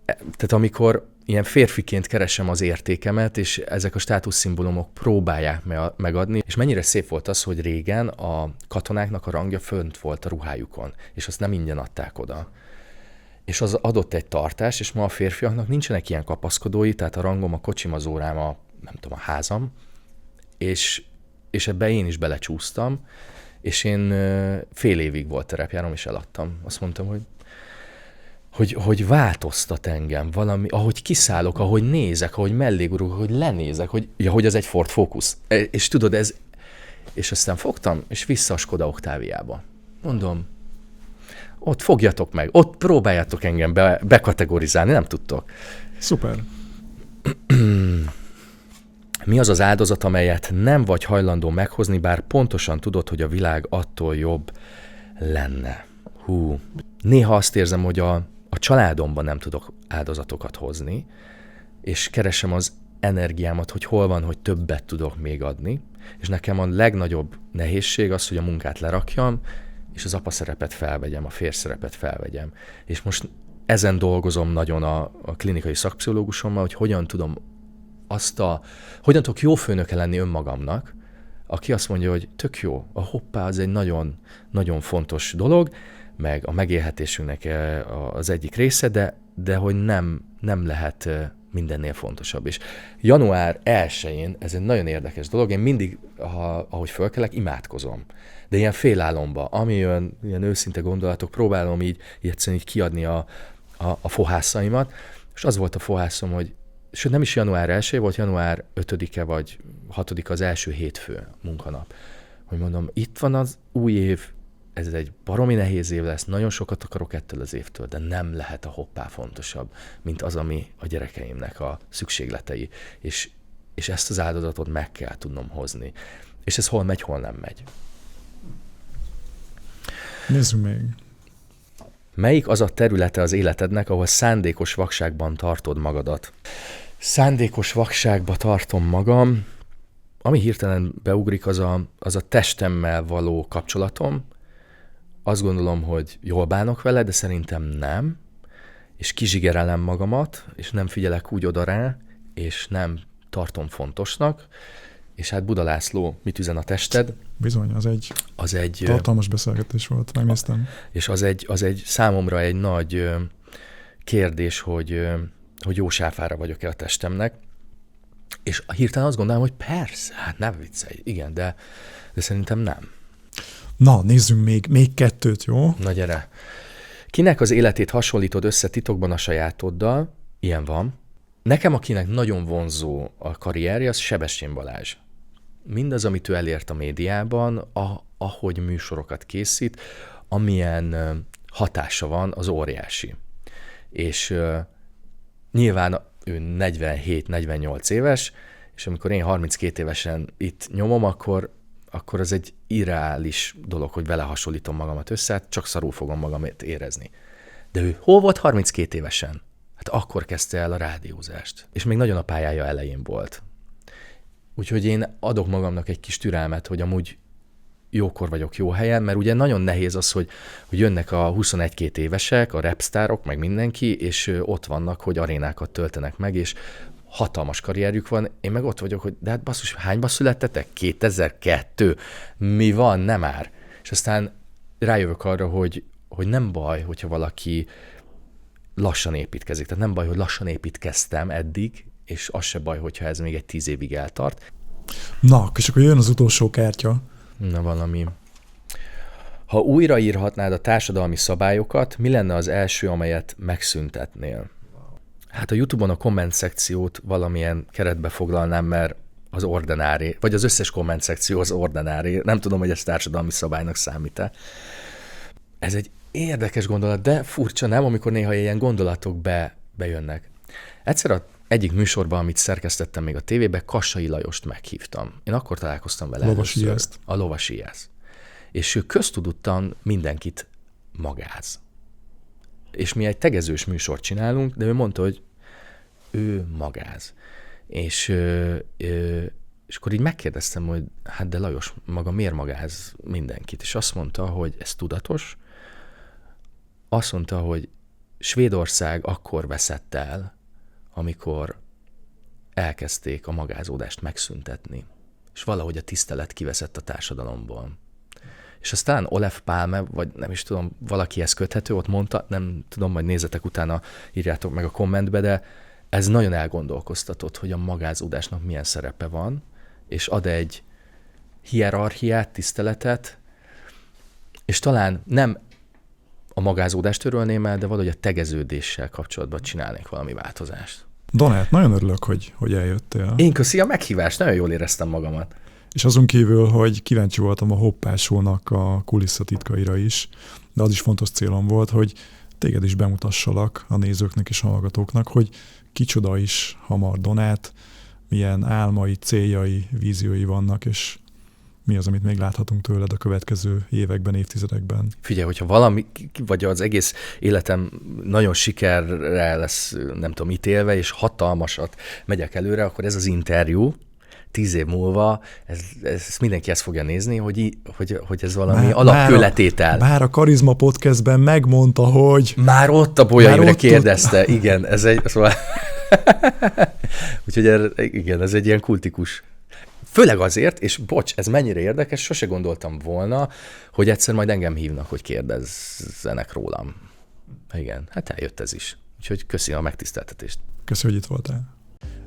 tehát amikor ilyen férfiként keresem az értékemet, és ezek a státuszszimbólumok próbálják megadni, és mennyire szép volt az, hogy régen a katonáknak a rangja fönt volt a ruhájukon, és azt nem ingyen adták oda. És az adott egy tartást, és ma a férfiaknak nincsenek ilyen kapaszkodói, tehát a rangom, a kocsim, az órám, nem tudom, a házam, és ebbe én is belecsúsztam, és én fél évig volt terepjárom, és eladtam. Azt mondtam, hogy változtat engem valami, ahogy kiszállok, ahogy nézek, ahogy mellé gurulok, ahogy lenézek, hogy az egy Ford Focus. És tudod, és aztán fogtam, és vissza a Skoda Octaviába. Mondom, ott fogjatok meg, ott próbáljátok engem bekategorizálni, nem tudtok. Szuper. Mi az az áldozat, amelyet nem vagy hajlandó meghozni, bár pontosan tudod, hogy a világ attól jobb lenne? Néha azt érzem, hogy a családomban nem tudok áldozatokat hozni, és keresem az energiámat, hogy hol van, hogy többet tudok még adni, és nekem a legnagyobb nehézség az, hogy a munkát lerakjam, és az apa szerepet felvegyem, a férj szerepet felvegyem. És most ezen dolgozom nagyon a klinikai szakpszichológusommal, hogy hogyan tudok jó főnöke lenni önmagamnak, aki azt mondja, hogy tök jó, a hoppá az egy nagyon, nagyon fontos dolog, meg a megélhetésünknek az egyik része, de hogy nem lehet mindennél fontosabb. És január 1-én, ez egy nagyon érdekes dolog, én mindig, ahogy fölkelek, imádkozom. De ilyen félálomba, ami jön, ilyen őszinte gondolatok, próbálom így egyszerűen így kiadni a fohászaimat, és az volt a fohászom, hogy sőt nem is január 1 volt, január 5-e vagy 6-a az első hétfő munkanap. Hogy mondom, itt van az új év, ez egy baromi nehéz év lesz, nagyon sokat akarok ettől az évtől, de nem lehet a hoppá fontosabb, mint az, ami a gyerekeimnek a szükségletei. És ezt az áldozatot meg kell tudnom hozni. És ez hol megy, hol nem megy. Nézzük még. Melyik az a területe az életednek, ahol szándékos vakságban tartod magadat? Szándékos vakságba tartom magam. Ami hirtelen beugrik, az a testemmel való kapcsolatom. Azt gondolom, hogy jól bánok vele, de szerintem nem. És kizsigerelem magamat, és nem figyelek úgy oda rá, és nem tartom fontosnak. És hát Buda László, mit üzen a tested? Bizony, az egy tartalmas beszélgetés volt, megnéztem. És az egy számomra egy nagy kérdés, hogy jó sáfára vagyok-e a testemnek. És hirtelen azt gondolom, hogy persze, hát nem viccelj, igen, de szerintem nem. Na, nézzünk még 2, jó? Na gyere. Kinek az életét hasonlítod össze titokban a sajátoddal? Ilyen van. Nekem, akinek nagyon vonzó a karrierje, az Sebestyén Balázs. Mindaz, amit ő elért a médiában, ahogy műsorokat készít, amilyen hatása van, az óriási. És nyilván ő 47-48 éves, és amikor én 32 évesen itt nyomom, akkor az egy irreális dolog, hogy vele hasonlítom magamat össze, hát csak szarul fogom magamat érezni. De ő hol volt 32 évesen? Hát akkor kezdte el a rádiózást. És még nagyon a pályája elején volt. Úgyhogy én adok magamnak egy kis türelmet, hogy amúgy jókor vagyok jó helyen, mert ugye nagyon nehéz az, hogy jönnek a 21-22 évesek, a rapsztárok, meg mindenki, és ott vannak, hogy arénákat töltenek meg, és hatalmas karrierjük van, én meg ott vagyok, hogy de hát basszus, hányba születtetek? 2002. Mi van? Nem már. És aztán rájövök arra, hogy nem baj, hogyha valaki lassan építkezik. Tehát nem baj, hogy lassan építkeztem eddig, és az se baj, hogyha ez még egy 10 évig eltart. Na, és akkor jön az utolsó kártya. Na valami. Ha újraírhatnád a társadalmi szabályokat, mi lenne az első, amelyet megszüntetnél? Hát a YouTube-on a komment szekciót valamilyen keretbe foglalnám, mert az ordinári, vagy az összes komment szekció az ordinári. Nem tudom, hogy ez társadalmi szabálynak számít-e. Ez egy érdekes gondolat, de furcsa nem, amikor néha ilyen gondolatok bejönnek. Egyszer egyik műsorban, amit szerkesztettem még a tévébe, Kassai Lajost meghívtam. Én akkor találkoztam vele először. A Lovasi Jász. És ő köztudottan mindenkit magáz. És mi egy tegezős műsort csinálunk, de ő mondta, hogy ő magáz. És akkor így megkérdeztem, hogy hát de Lajos, maga miért magáz mindenkit? És azt mondta, hogy ez tudatos. Azt mondta, hogy Svédország akkor veszett el, amikor elkezdték a magázódást megszüntetni. És valahogy a tisztelet kiveszett a társadalomból. És aztán Olaf Palme, vagy nem is tudom, valakihez köthető, ott mondta, nem tudom, majd nézzetek utána, írjátok meg a kommentbe, de ez nagyon elgondolkoztatott, hogy a magázódásnak milyen szerepe van, és ad egy hierarchiát, tiszteletet, és talán nem a magázódást törölném el, de valahogy a tegeződéssel kapcsolatban csinálnék valami változást. Donát, nagyon örülök, hogy eljöttél. Én köszi a meghívást, nagyon jól éreztem magamat. És azon kívül, hogy kíváncsi voltam a Hoppásónak a kulisszatitkaira is, de az is fontos célom volt, hogy téged is bemutassalak a nézőknek és a hallgatóknak, hogy kicsoda is Hamar Donát, milyen álmai, céljai, víziói vannak, és mi az, amit még láthatunk tőled a következő években, évtizedekben. Figyelj, hogyha valami, vagy az egész életem nagyon sikerrel lesz, nem tudom, ítélve, és hatalmasat megyek előre, akkor ez az interjú, 10 év múlva, ez mindenki ezt fogja nézni, hogy ez valami alapkőletétel. Már a Karizma Podcastben megmondta, hogy... Már ott a Bolyaimre kérdezte, igen, ez egy... Szóval... Úgyhogy igen, ez egy ilyen kultikus. Főleg azért, és bocs, ez mennyire érdekes, sose gondoltam volna, hogy egyszer majd engem hívnak, hogy kérdezzenek rólam. Igen, hát eljött ez is. Úgyhogy köszi a megtiszteltetést. Köszi, hogy itt voltál.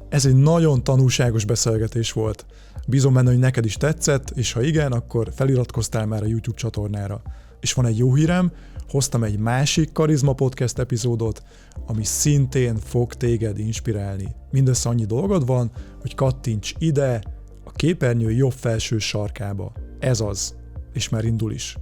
Ez egy nagyon tanulságos beszélgetés volt. Bízom benne, hogy neked is tetszett, és ha igen, akkor feliratkoztál már a YouTube csatornára. És van egy jó hírem, hoztam egy másik Karizma Podcast epizódot, ami szintén fog téged inspirálni. Mindössze annyi dolgod van, hogy kattints ide, a képernyő jobb felső sarkába. Ez az, és már indul is.